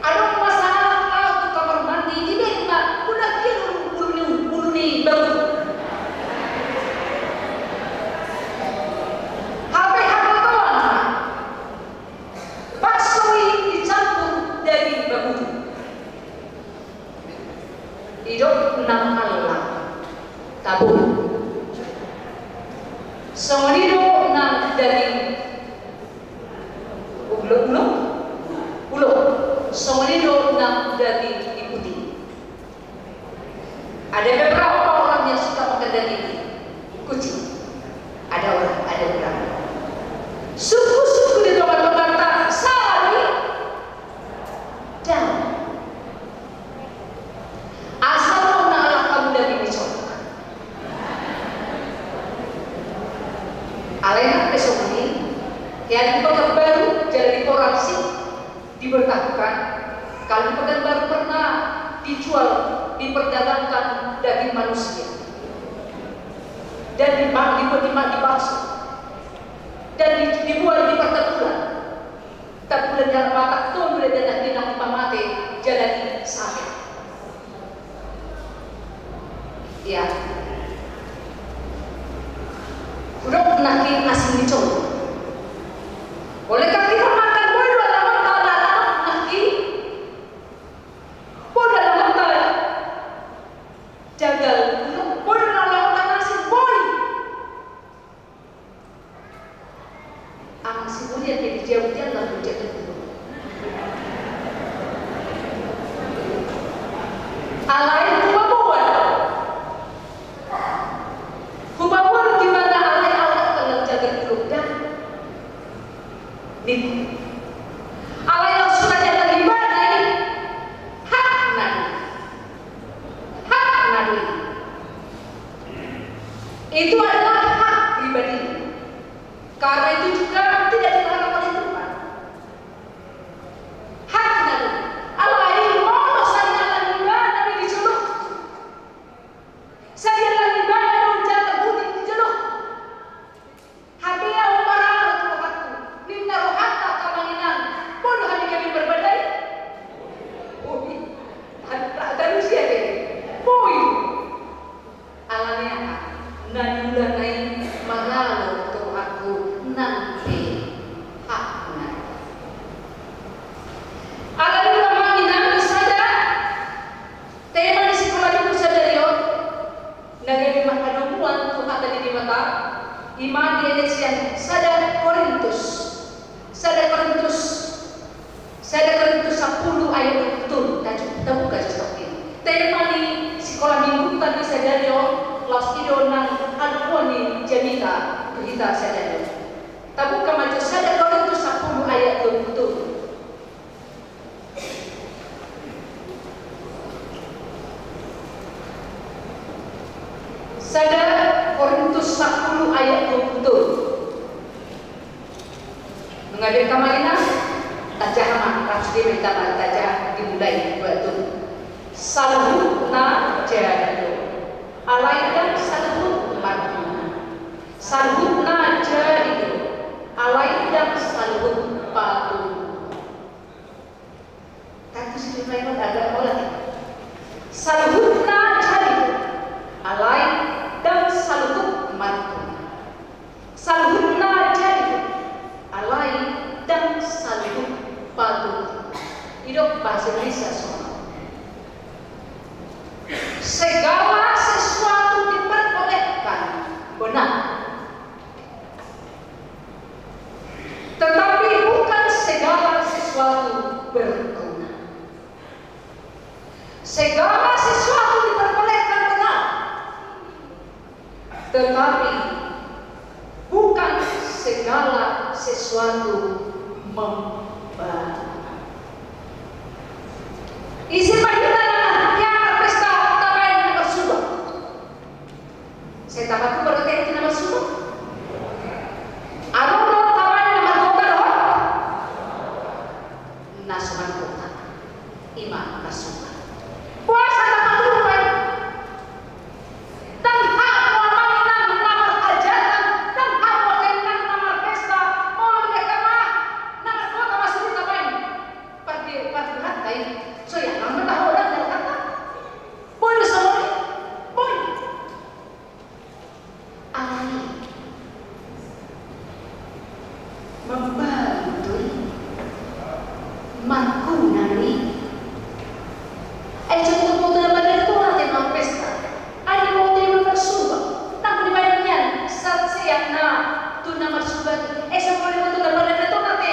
ada masalah kalau ke kamar mandi di benda udah kira bulu nih baru hidup enam Allah tabur semanido enam dari ulo semanido enam dari ikuti ada beberapa orang yang suka makan daging kucing ada beberapa suku di tempat-tempat tak salah dan asal mengalah kamu dari dicolok alena besok ini yang di Pekanbaru jalan di Korasi diberlakukan kalau di Pekanbaru pernah dijual diperdagangkan daging manusia dan dibuat di bakso dan dibuat di pertempuran tak boleh dalam mata tuh boleh dan tidak mati jalan sakit ya udah nanti asing dicoba bolehkah kita makan bodoh dalam nanti bodoh dalam jagal bodoh dalam nasi boy ang si Bulia jadi jauh-jauh lalu jatuh alain Hubawan di mana alai-alai kalau jaga dan alai yang sudah jaga ibadah ini hak nadi itu adalah hak pribadi karena itu juga tidak dilarang oleh Tuhan hak nadi alai mau saya ibadah di disuruh saya ibadah Iman di Indonesia sada Korintus 10 ayat betul tajuk seperti ini. Tema di sekolah minggu tadi saya laus idon nang alponi jamita kita saya tabu mengambil kamalina tajah mah pasti minta tajah dimulai batu salhutna jadido alaidan salhut martuna salhutna jadido alaidan salhut patu kata sini lain agak mulai salhutna jadido alaidan salhut martuna salhutna jadido alai dan salhut patu hidup bahasa Indonesia semua. Segala sesuatu diperbolehkan benar, tetapi bukan segala sesuatu berguna. Segala sesuatu diperbolehkan benar, tetapi bukan segala sesuatu membantu. Isi pahitana yang pesta tabayan nama suba. Saya tabat itu berarti itu nama suba. Ada tabayan nama kota doh. Nasuman kota. Ima nasuman. Puasa tabat itu baik. Dan hak memanginan nama hajatan dan hak memanginan nama pesta. Mau mereka mah nama kota masuk tabayan. Pergi hatai. So ya, kamu tahu orang yang kata boleh semua, boleh. Alani membantu, menggunani. Cukup motor pada itu nanti mau pesta. Ada motor yang bersubat. Tak dibayarnya saat siang tu nama subat. Semua motor pada itu nanti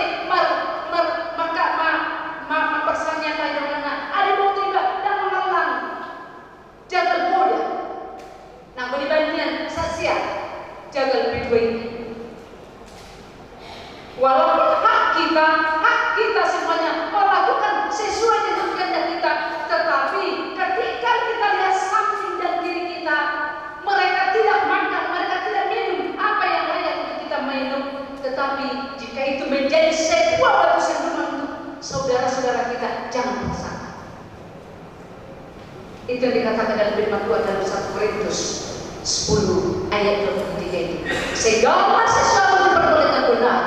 maka persanya kayak mana? Ada motor dan menghalang jagal boda. Nah, dibayarnya saat siang jagal berdua ini. Walaupun hak kita semuanya melakukan sesuai dengan kehendak kita, tetapi ketika kita lihat samping dan diri kita, mereka tidak makan, mereka tidak minum apa yang layak untuk kita minum. Tetapi jika itu menjadi sebuah batu sandungan untuk saudara-saudara kita, jangan tersangka. Itu yang dikatakan dalam firman Tuhan dalam 1 Korintus 10 ayat 23 ini. Segala sesuatu diperbolehkan benar,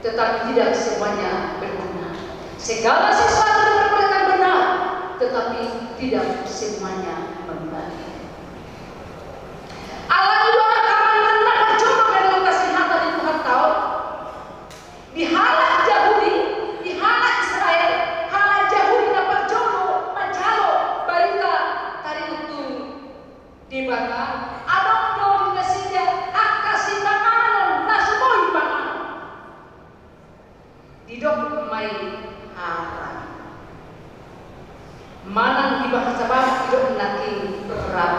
tetapi tidak semuanya berguna. Segala sesuatu diperbolehkan benar, tetapi tidak semuanya membantu. Allah juga akan mengenal bercoba dalam kesehatan di Tuhan tahu. Di halat Yahudi, di halat Israel, halat Yahudi dapat jodoh, mencalo, barita, tari utuh di bata, adong do di nasinya, akasi panganan, nasuboi panganan. Didok mai haram. Manang di bahasa Barat hidup nanti beram.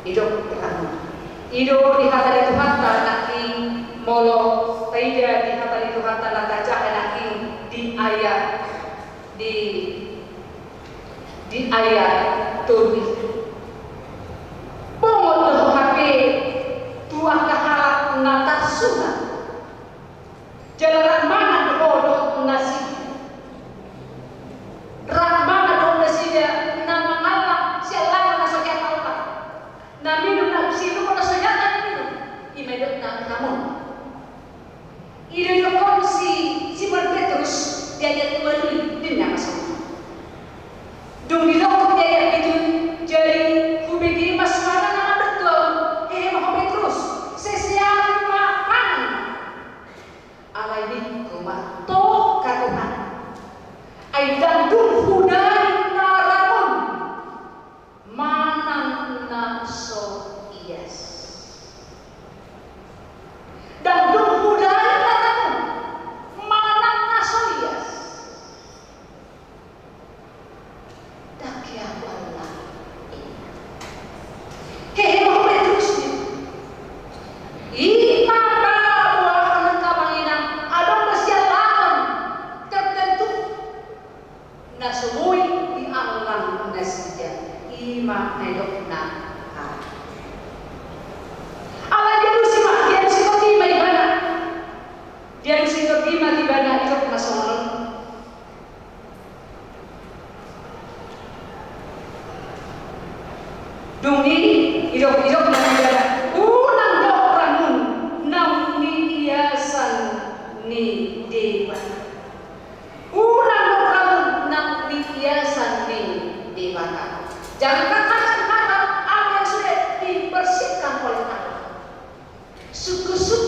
Hidup terang. Hidup di hati Tuhan tak nanti molo taida di hati Tuhan tak nataja nanti di ayat tulis. Pungol tu HP tua kahalat natar sunat. Jalan mana bodoh nasi. Rahmana dong nasinya nama Allah siapa nasonya Allah. Na minum na situ pada soyatan minum. Imedot na kamu. Ide dokon si Simon Petrus dia ayat 2 din na masuk. Dong dilok dia ayat itu jadi kubegi mas mana nama betul. Mahal Petrus sesial makan. Alai ni kumah to katuhan. Ay dandung hudai naramun manang naso iyas. Dandung hudai naramun manang naso iyas. Dakyawal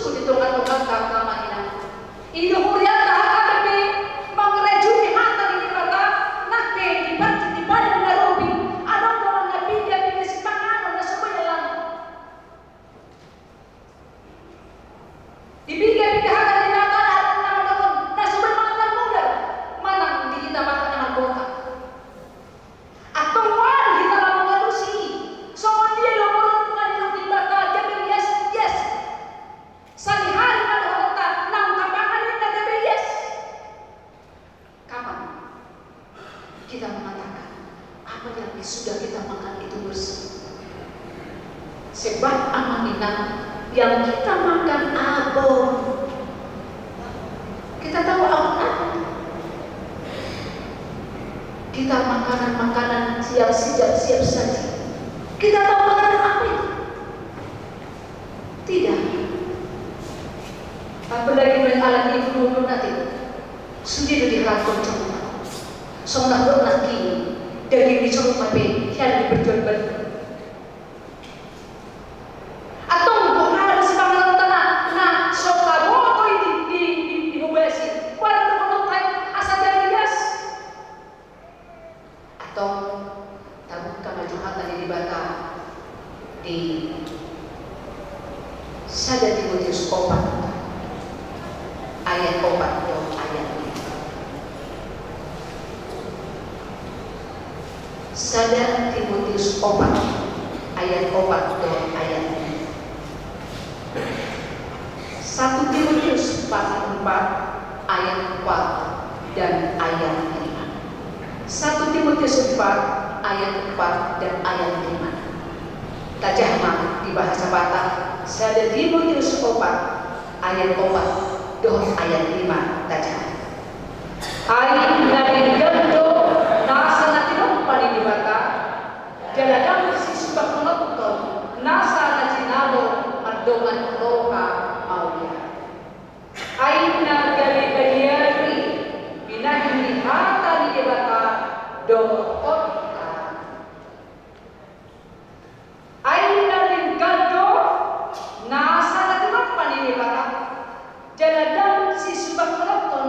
suku di tongkat-tongkat kama ina. Indo hurian HKBP mengerajui hantar ini kata nakpe di badan Nairobi ada orang nabi dia pilih sipangan na semua jalan. Dibigay hantar di kata na semua mangan muda mana di kita makan dengan kota. Atau mana kita lakukan lusi. Soal dia lompat dengan di bata jadi yes. Sehari-hari ada kota nang tapangan ini ada yes. Kapan kita mengatakan apa yang sudah kita makan itu bersih? Sebab amanina yang kita makan abon. Kita tahu apa? Kita makanan siap saja. Kita tahu makanan apa itu? Tidak. Apalagi dengan alat itu dulu nanti sudah diharapkan coba. Soalnya pernah kini dari disuruh mabe yang diperjual balik. Atau bukan semangat tanah, nah soal moto di mubasi, walau menonton asal dari gas. Atau tabung kemajuan tadi di bata di sada Timotius 4 ayat 4 ayat 5. Sada Timotius 4 ayat 4 ayat 5. 1 Timotius pasal 4 ayat 4 dan ayat 5. 1 Timotius 4 ayat 4 dan ayat 5. Tajamah di bahasa Batak Sada Timotius 4 ayat 4 dan ayat 5 tajamah. Ayat dari gando nasa natinong di Batak jalagang si subak menonton nasa natinamo adongan roha mauya. Ayat dari bagian binahin hata di Batak dohot. Aina din gado nasa natin paninibarak. Jaladang si subak menonton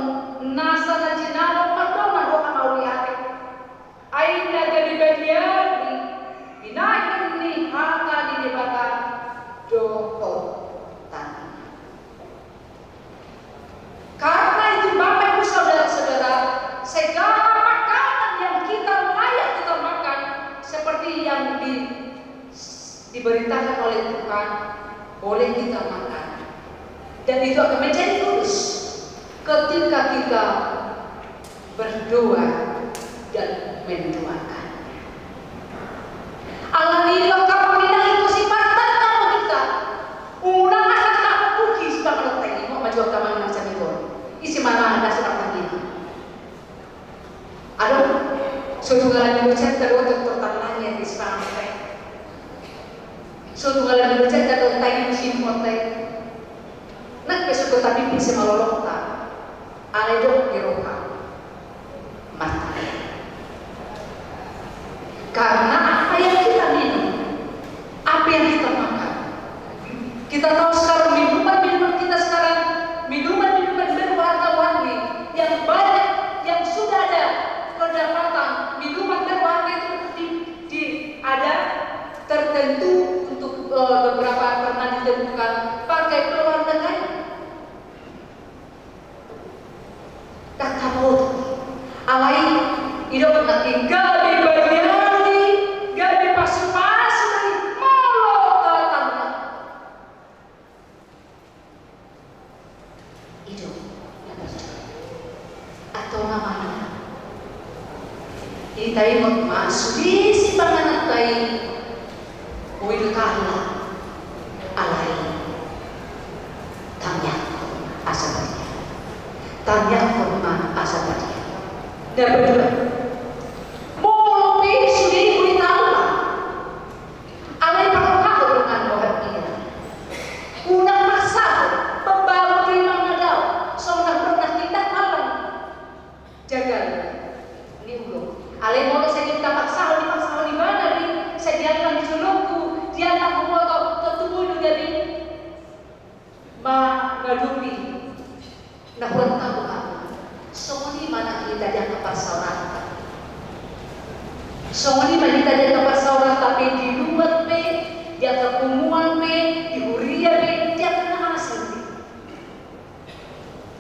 nasa na jinalo patungan o kamauliate. Aina dari bagian binahin ni hata di Batak dohot tani. Karena itu Bapak Ibu Saudara-saudara, segala makanan yang kita layak kita makan seperti yang diberitakan oleh Tuhan boleh kita makan, dan itu akan menjadi kudus ketika kita berdoa dan mendoakan. Alhamdulillah kamu tidak itu sifatan kamu kita. Unang asal kamu puji sudah meletak mau maju kamu macam itu. Isi mana anda seperti ini? Aduh, suatu kali diucap kedua tertananya di sepanjang mereka. Suatu kali diucap kedua tadi musim motai. Nak besok tapi bisa malolokta. Aledok di roha mata. Karena apa yang kita minum, apa yang kita makan, kita tahu sekarang minuman kita sekarang minuman berwarna-warni yang banyak yang sudah ada kedapatan minuman berwarna itu ada tertentu untuk beberapa pernah ditemukan pakai pewarna kain. Tak tahu alai hidup nak tinggal di Banyuwangi, gak di pasu-pasu dari Molo ke tanah. Hidup yang berjalan atau namanya ini tayo masuk di si panganan tayo uwi kala alay tanya asal tanya korma asal tadi. Dan berdua, mau lebih sudah boleh tahu lah. Alai perlu dengan orang ini. Unang masak, pembawa terima nadal, seorang pernah tindak malam. Jaga, ini ulung. Alai mau saya minta paksa di mana nih? Saya diantar di sulungku, diantar ke motor, ke tubuh juga nih. ngadupi na huwag tabuhan. So ni mana kita dia kepersauratan. So ni mana kita dia kepersauratan tapi di luar pe, dia kekumuan pe, di huria pe, dia kena asal.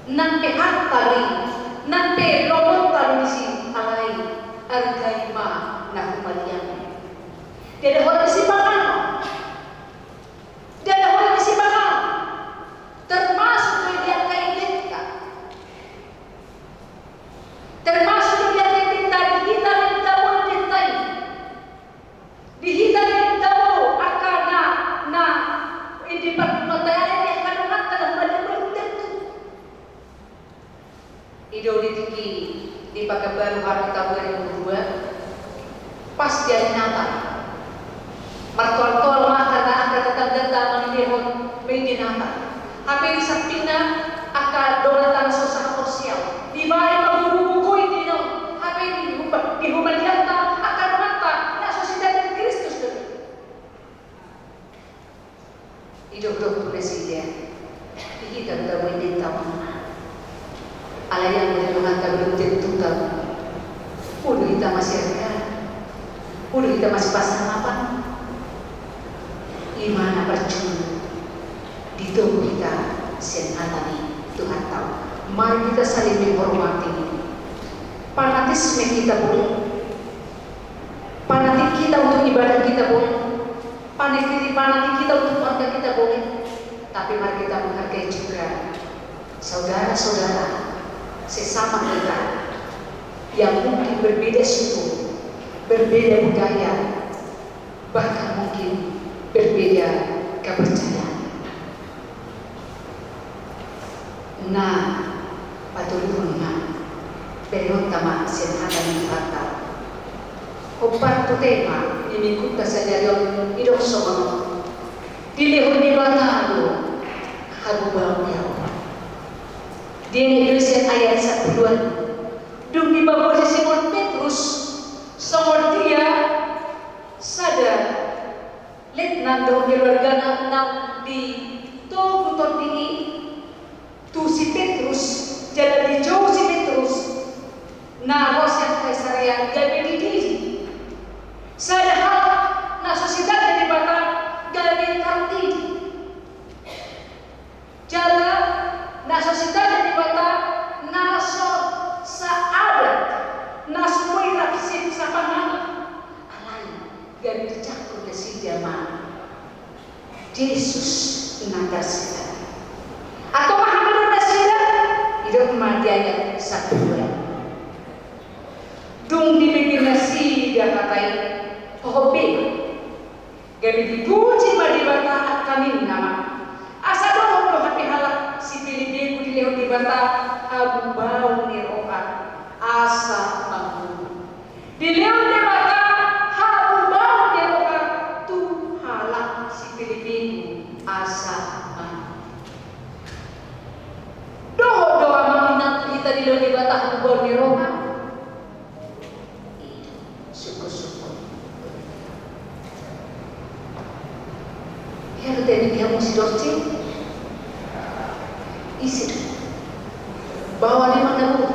Nampe hartali, nampe robot tali di sini alai argaima na humalian. Dia ada orang kesimbangan. Dia ada orang kesimbangan. Termasuk dia kaidetkan. Termasuk dia kaidetkan di kita yang tahu detai. Di kita yang tahu akan na ini perbuatan yang akan mengatakan pada tentu. Ideologi di pakai baru hari tahun 2002 pas dia nyata. Martol-tol maka akan tetap datang menihon medinata. Tapi sampingnya akan dolatan sosial. Di mana buku-buku ini no, tapi di humaniata akan mata na sosial Kristus tu. Hidup presiden. Kita tahu ini tahu. Ala yang mengatakan belum tentu tahu. Udah kita masih rekan. Udah kita masih pasang apa? Imana percuma di tubuh kita senatani Tuhan tahu. Mari kita saling menghormati. Fanatisme kita boleh, fanatik kita untuk ibadah kita boleh, fanatik kita untuk keluarga kita boleh. Tapi mari kita menghargai juga saudara-saudara sesama kita yang mungkin berbeda suku, berbeda budaya, bahkan mungkin berbeda kepercayaan. Nah, patulun na period tama senhata ng bata. Opat to tema inimikut saja yung idokso mga dilihon ni bata lo habubaw niya. Di Indonesia ayat 1 dung di bawah Simon Petrus sangor dia sadar letnan do keluarga na di to putor dini tu si Petrus jadi jauh si Petrus na Rosia Kaisaria gabi di diri sadar na sosiedad di bata gabi kanti jala na sosiedad di bata na so saadat na sumuy rakisip sa pangalan alay gabi dicakot na si Jama Yesus nagasita atau Muhammad nasira hidup matianya satu bulan dung dipikir nasi dia katai hobi gabi dipuji madibata kami nama asa doang lo hati halak si Filipi di leo dibata abu bau ni roha asa bangun di leo dibata abu bau ni roha tu halak si Filipi asa bangun doa maminat kita di leo dibata abu bau ni roha syukur-syukur ya tadi dia mesti dorci isi bawa di mana pun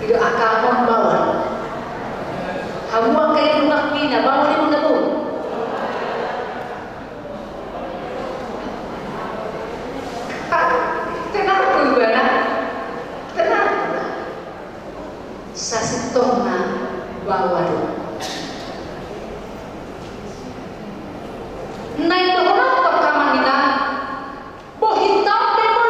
itu akan bawa hamuang kayak rumah mina bawa di mana pun tenang tu ibadah tenang sasitona bawa dulu naik orang pertama kita bohitam demo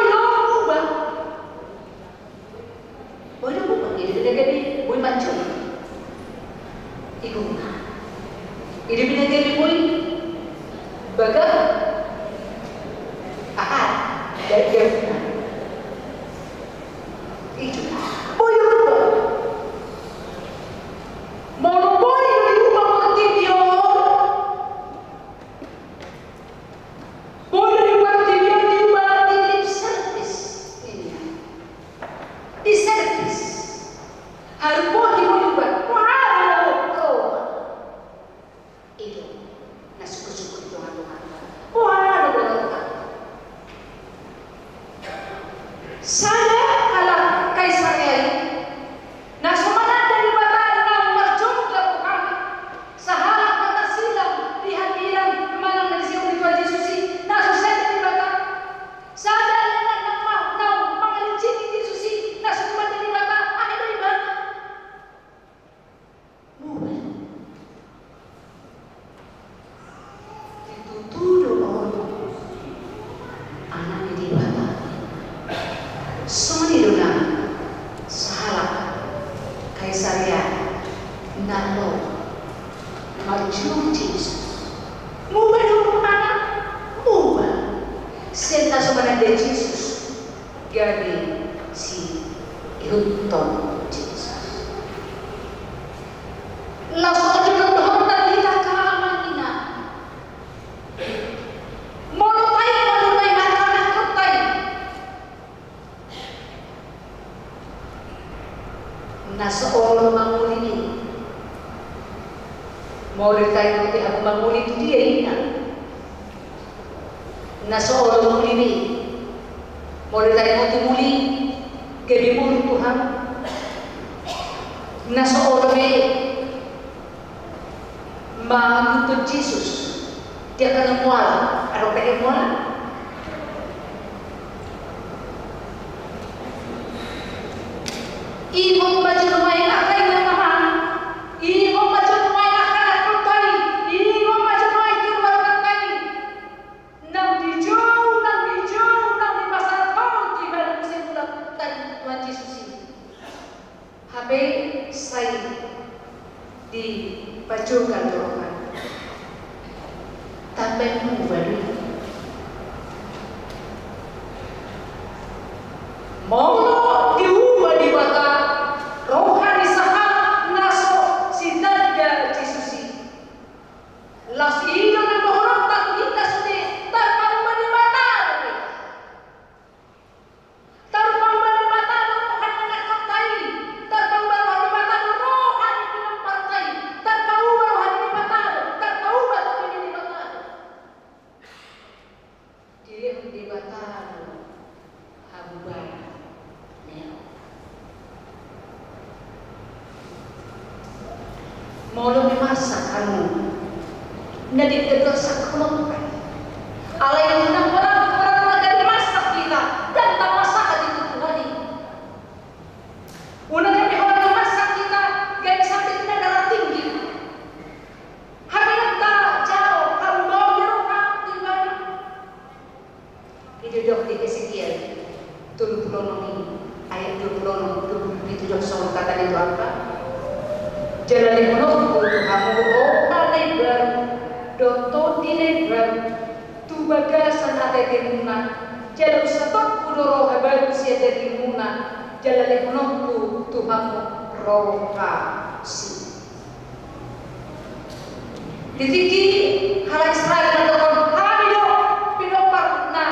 Tuhan Yesus. Langsung aja dohon dan kita keamanina. Monotai nakana kotai. Nasa orang manguli ini. Mau ditanya nanti aku manguli itu dia ingat. Nasa orang manguli ini. Mau ditanya nanti muli. Gabi muli Tuhan. Nasa orang ini. Mengikut Yesus, dia akan mual. Ada orang mual? Ibu baju rumah yang akan yang tahan. Ibu baju rumah yang akan aku tadi. Ibu baju rumah yang keluarkan tadi. Nang di jauh, nang di pasar kau di dalam musim bulan Tuhan Yesus ini. Habis saya di pacukan dorongan tapi baru mau diubah di mata rohani saham naso sinaga Yesus las iyo na dohorong tak kita sudah tak di mata tarpang di mata rohan na nakotai tarpang di mata rohan pinampartai tarpang rohan di mata tarpang rohan di mata dia di mata habuban mau lo dimasak kamu nadik terdosa kamu alai yang menang orang dari masak kita dan tak masak di Tuhan ini unang kami orang masak kita gaya sampai kita darah tinggi hari tak jauh kamu bawa birokah tinggal itu dok di Ezekiel 30 ayat 20 itu dok soal kata itu apa jalan menunggu kamu panai ber doto dineber tu bagasan ada timuna jalan satu kudoro habaru siada timuna jalan menunggu tu kamu roka si ditiki hal Israel katakan kami dok pinopar na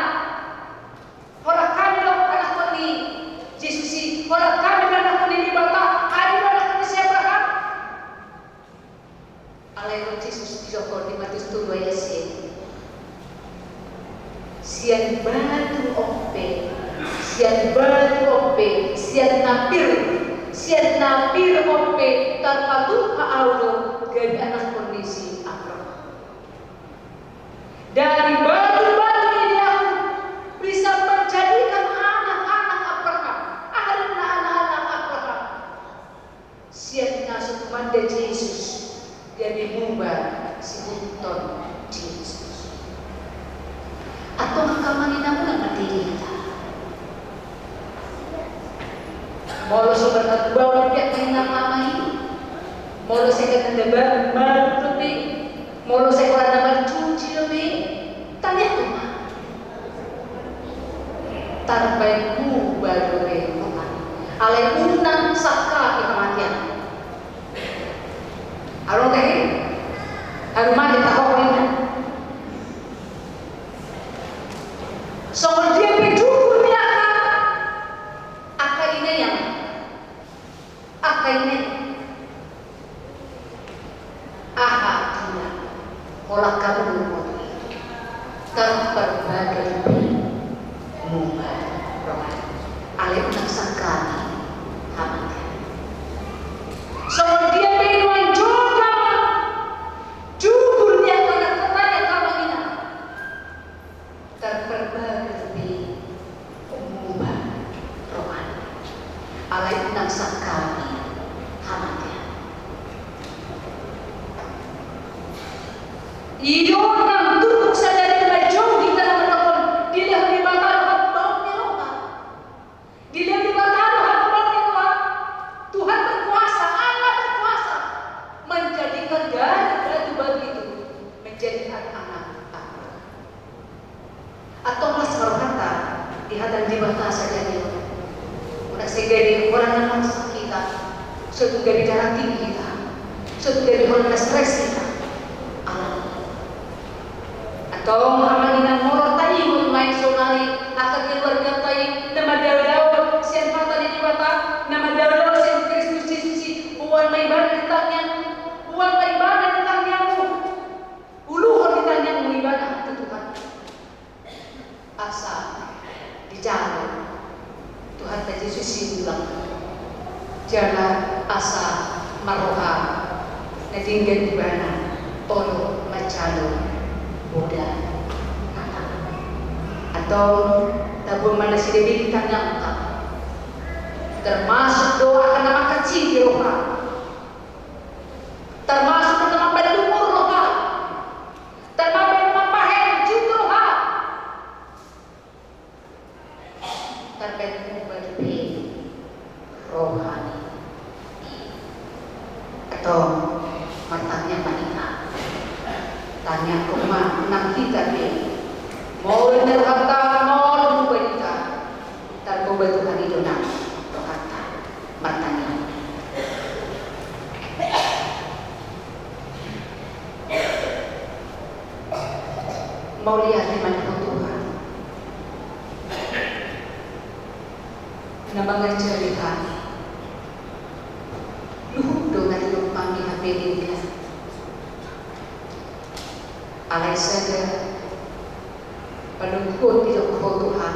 orang kami dok anak kami Yesus orang kami anak kami di bawah alai Yesus dijokor di Matius 2 ayat 1. Sian batu ope, sian napir ope, tanpa lupa aulo dari anak kondisi Abraham. Dari batu-batu ini aku bisa menjadikan anak-anak Abraham, anak-anak Abraham. Sian nasib manda Yesus. Dia mengubah si Bunton Yesus. Atau kaman ina mo lang matigita. Molo sobrang bawal piyak na mamay. Molo sa kaganda magtubi. Molo sa kaganda magtuji lobi. Tanya ko ma. Tarbay mo bago rin mo ka. Alay unang saka kematian. Arong kayo, arumah kita kau ini. So dia berjumpa dia akak ini yang akak ini, aha dia, olah kamu tanpa berbagai mubah roh, alih naksakani hamil. So dia berjuang jujur dia kepada kamu ini terperbaiki mengubah rohani alai unang sakami hamatnya iyo nang tutuk saja dari jauh kita menonton dilihat di mata Tuhan bau rohani dilihat di mata Tuhan bau rohani Tuhan berkuasa Allah berkuasa menjadikan batu itu menjadi anak-anak Abraham. Atau mas kata di hadapan di mata saja dia. Udah Kasi gadi orang na sa kita, suatu gadi darah tinggi kita, suatu gadi orang na stress kita. Atau ang ng moro tayo kung may sonari akan keluarga tayo na madalaw siyan pata ni Diwata na madalaw siyan Kristus Yesus buwan may ibadah ditanya buwan may ibadah ditanya mo uluhon ditanya mo ibadah itu Tuhan asa dijalan Tuhan ta Yesus bilang jangan asa maroha na tinggal ibadah olo macalo muda atau tabung mana si Dewi ditanya engkau termasuk doa karena kecil di roha termasuk dengan berdumur roha termasuk memahen juga roha terbentuk berbe rohani atau matanya manita tanya rumah nang kita be mau nerhata mau berita tarko Tuhan itu nang rohata matanya mau lihat di mana Tuhan na mga cerita luhod do na yung pangihabilin ka alay saga palungkot itong Tuhan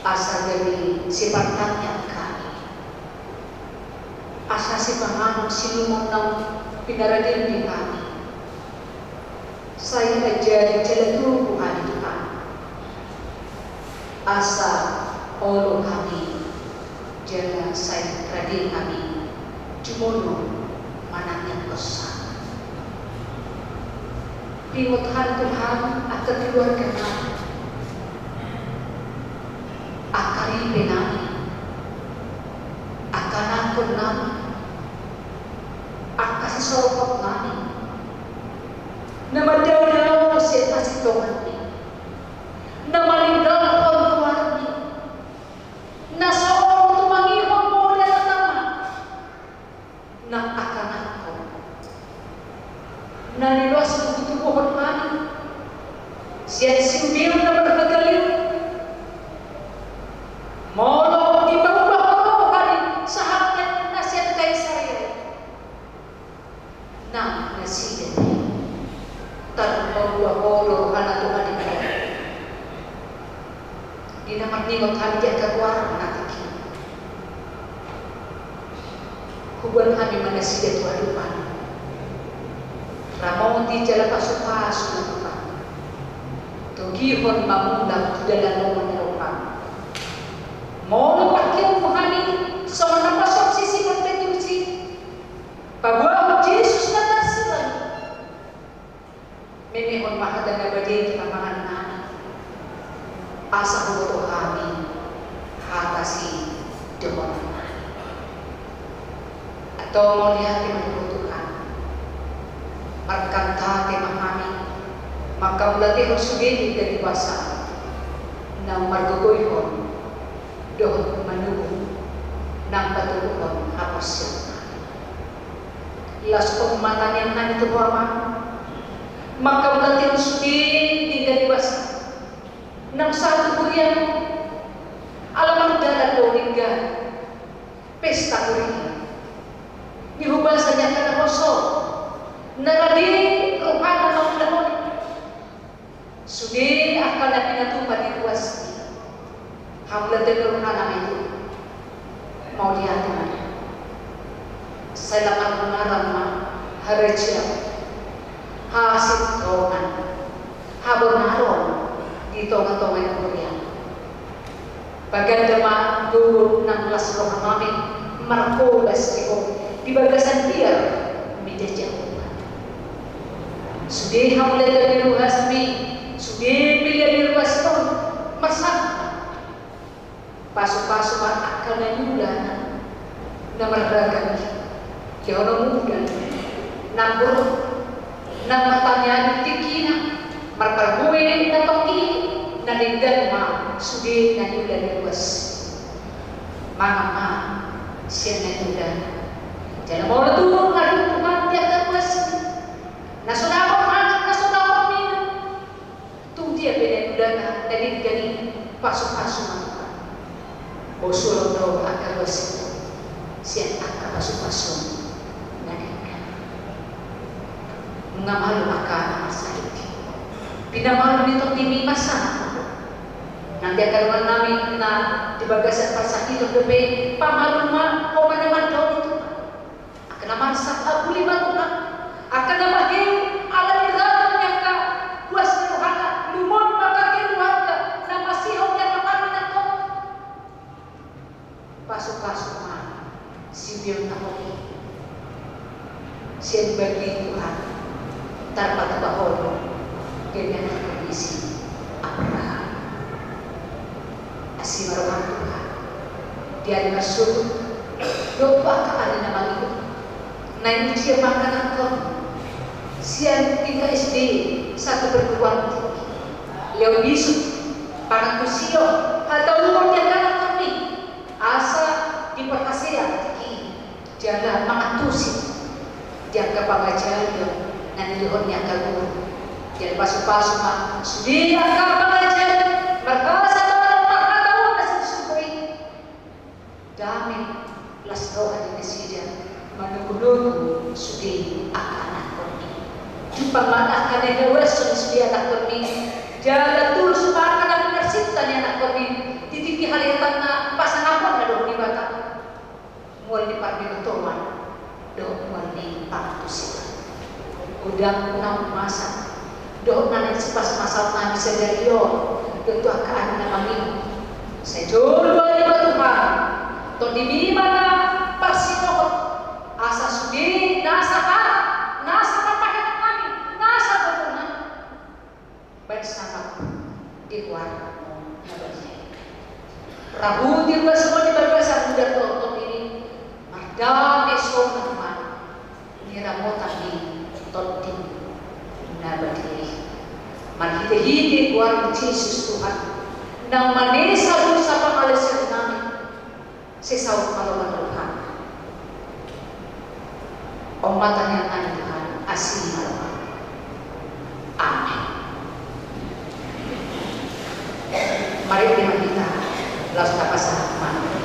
asa gabi si pantanya kami asa si panganon sinumong ng pinaradin ni kami saya aja jalan Tuhan Tuhan asa olo kami jalan saya radin kami cumuno manangnya kosa Pimutuhan Tuhan akan keluarga kami akari benami akan akun nami akan sesorokot nami nama daw siya pasitongan ni nama linggal kontuan ni na seorang tumangihon mo na nama na akan ako na niluas butubuhon kami siya simbil na berbegalim molo di bawah kali sahabat nasihat kay saya na nasihat tanpa kana Tuhan ini di nama ningot kami di agak natiki hubungan kami manasihat Tuhan Ramon di jalan pasu-pasu Tuhan Tugihon mamundang dalam nomor Tuhan mau pakai Tuhan ini sama pasok sisi kontenusi bahwa Yesus natasan memehon mahada na badin kamahan nani asa huwag kami hatasi doon atau mau lihat yang Tuhan markanta tema kami maka ulati harus sugih dari kuasa na margogoyhon doon manubong ng patulungan hapos siya ilas pagmatan yang nani ito maka ulati harus sugih dari kuasa ng satu kurian alam dalat doon pesta kurian nihubasan niya ka na koso naradi rupana ng lamon sudi akan na pinatupad ni Kuwas hamla tenor na namin ito mau lihat mana saya akan mengarang harajia hasil tongan habonaron di tongan-tongan yang berian bagan dama dulu 16 roh kami markolas di bagasan dia menjajah Sudah hamle dari ruas mi, sudah pilih di ruas itu masak. Pasu-pasu akal dan muda, nama beragam, jauh muda, nambur, nama tanya tikina, marpargue, natoki, nadinggan ma, sudah nani dari ruas. Mama siya na jangan mau turun ngadu Tuhan dia terus. Nasunod ako minum. Tung dia beda udana dari gani pasok-pasok Tuhan. Bosulong daw akawas siya pasok-pasok. Mengamal maka masait. Pinamalu nito timi masa. Nanti akan namin na di bagasan pasang itu debe pamalu ma o manaman daw itu. Akan naman sa abuli Tuhan. Akan naman alam irato niya ka buwas na Tuhan lumon makakiluhan ka na masihaw niya kapano na to. Pasok-pasok ma sibir na ko. Siya bagi Tuhan. Tanpa baholo ganyan ang kondisi Abraham. Asimaruhan Tuhan. Dia masuk doa ke ada nama itu. Nah ini siya makanan ko. Siya tinggal SD satu perguruan tinggi. Leo bisu parang kusio atau lumon dia kanan kami. Asa di perkasaya tinggi. Jaga mangatusi. Jaga pangajaran. Nanilihon niya kaguro. Jadi pasok-pasok ma. Sudia ka pangajaran. Markasa dami las doa di mesija manungulu sudi anak kami jumpa mana akan ada wesun sudi anak kami jaga tur supaya anak penersitan anak kami titiki hal yang tanda pasangan pun ada di batak mulai di pardimentoman do mulai patusitan udang enam masa do nanti sepas masal kami sederio tentu akan anak kami saya jual Tuhan to di mana parsinohot asa sudi nasa papahin kami nasa betunan bersama di keluarga Rabu di semua di berbahasa muda to ini mardame so teman niramo tadi totin nabadi marhide keluarga Yesus Tuhan nang manesa dosa pangalasan namin sesawat malawan Tuhan. Ummatan yang tadi Tuhan asli malawan. Amin. Mari kita langsung pasang mana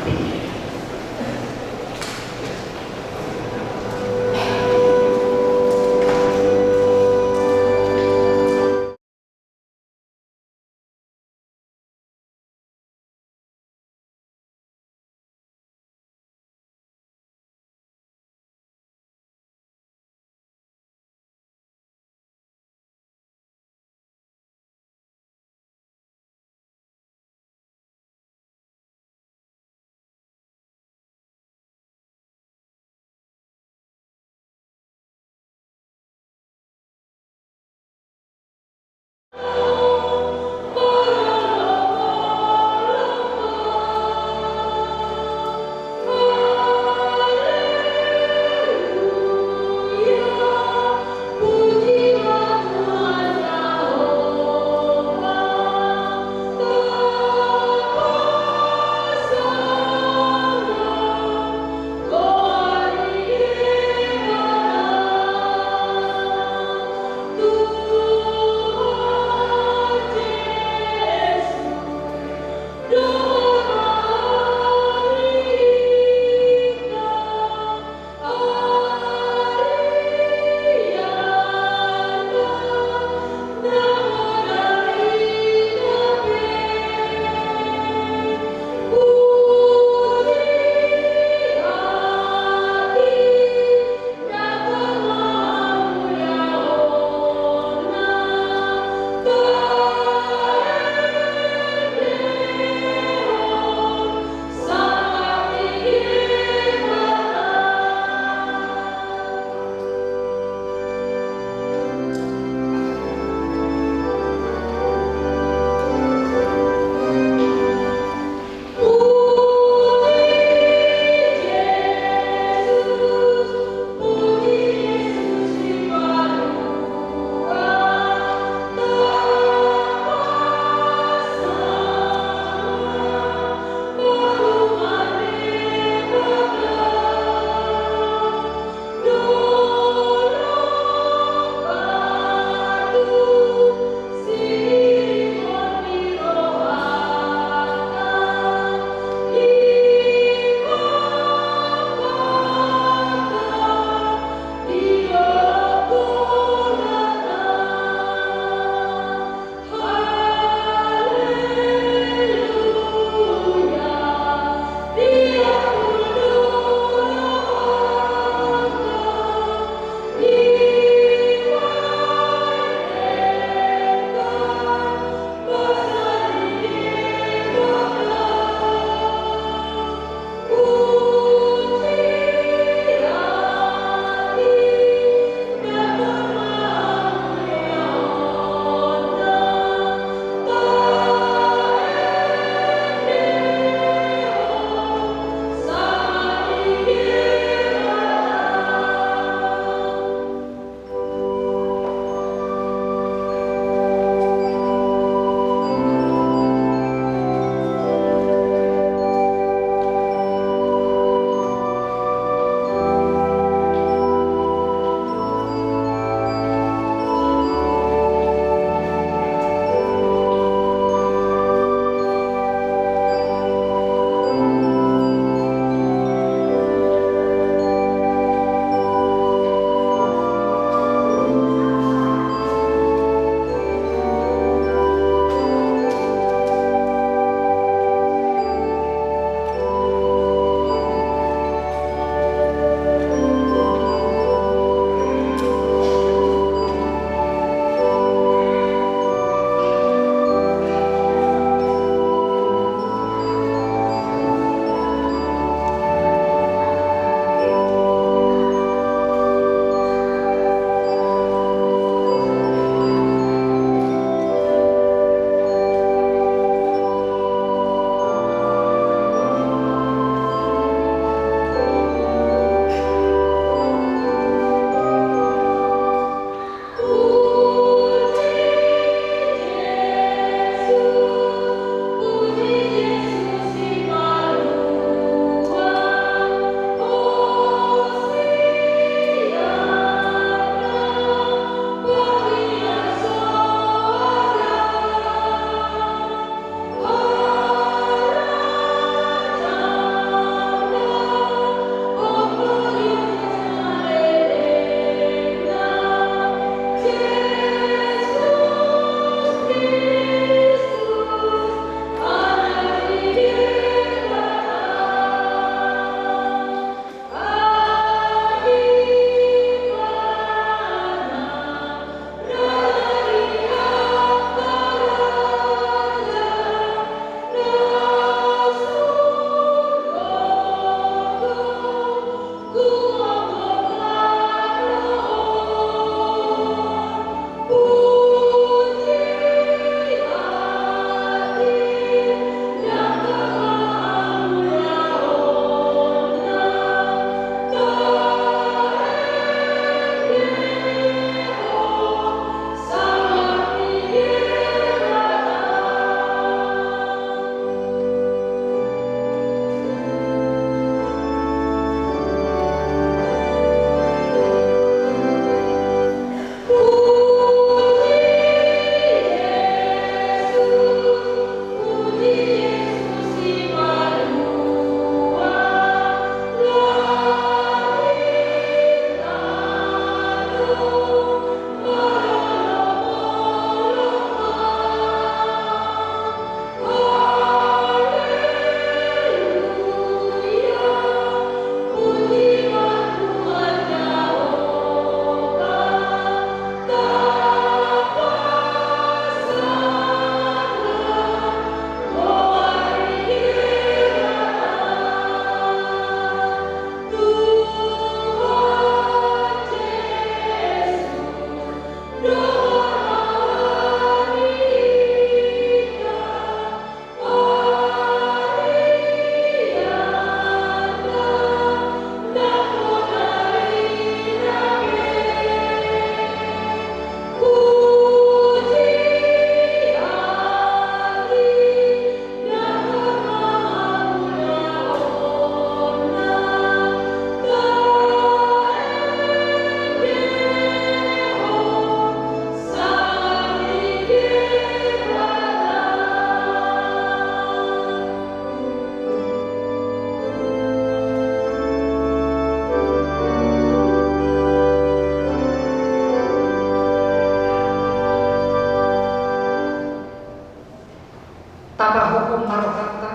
tabah hukum marokata.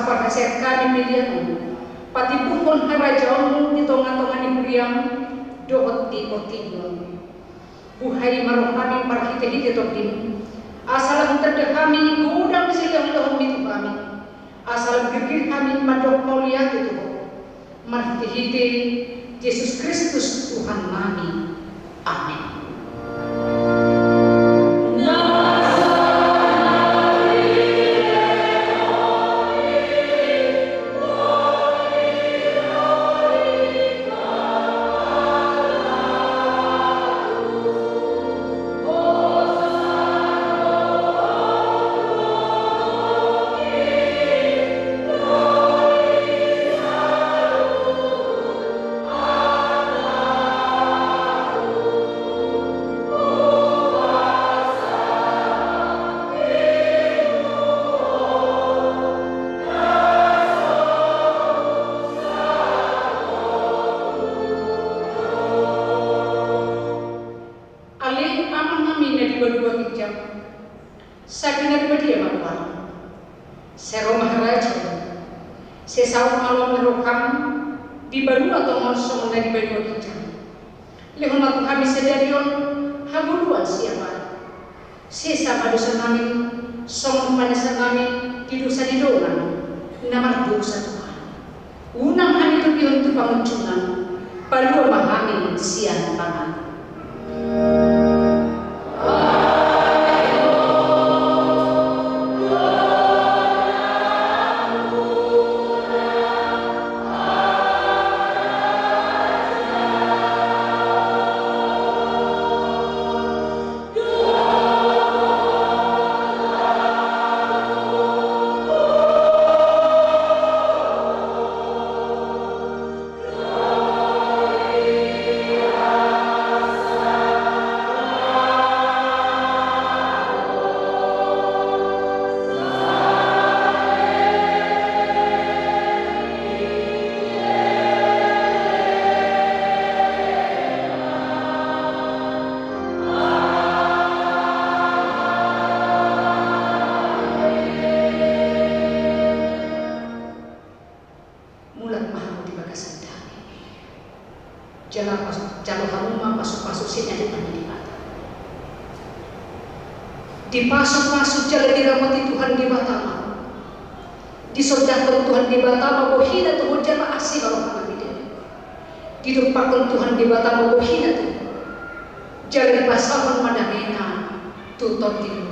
Pada saat kami melihat pati pun harajau di tongan-tongan di beriam dohot di potimbang buhai marong kami parhite-hite todim asal terde kami gudang silang dohom itu kami asal gergir kami madok mulia itu marhite-hite Yesus Kristus Tuhan kami. Amin. Sesau malam merokam di baru atau monsong dari baru kita. Lehon aku kami sedarion haguduan siapa. Sesa padusan kami, song padusan kami di dosa di dongan. Namar dosa Tuhan. Unang kami tu pion tu panguncunan. Palu mahami sian pangan. Dipasuk-masuk jalan dirahmati Tuhan di Batama. Disordakan Tuhan di Batama bohina Tuhan jama aksi kalau kami dia. Didupakan Tuhan di Batama bohina Tuhan. Jalan pasaman madamena tuton di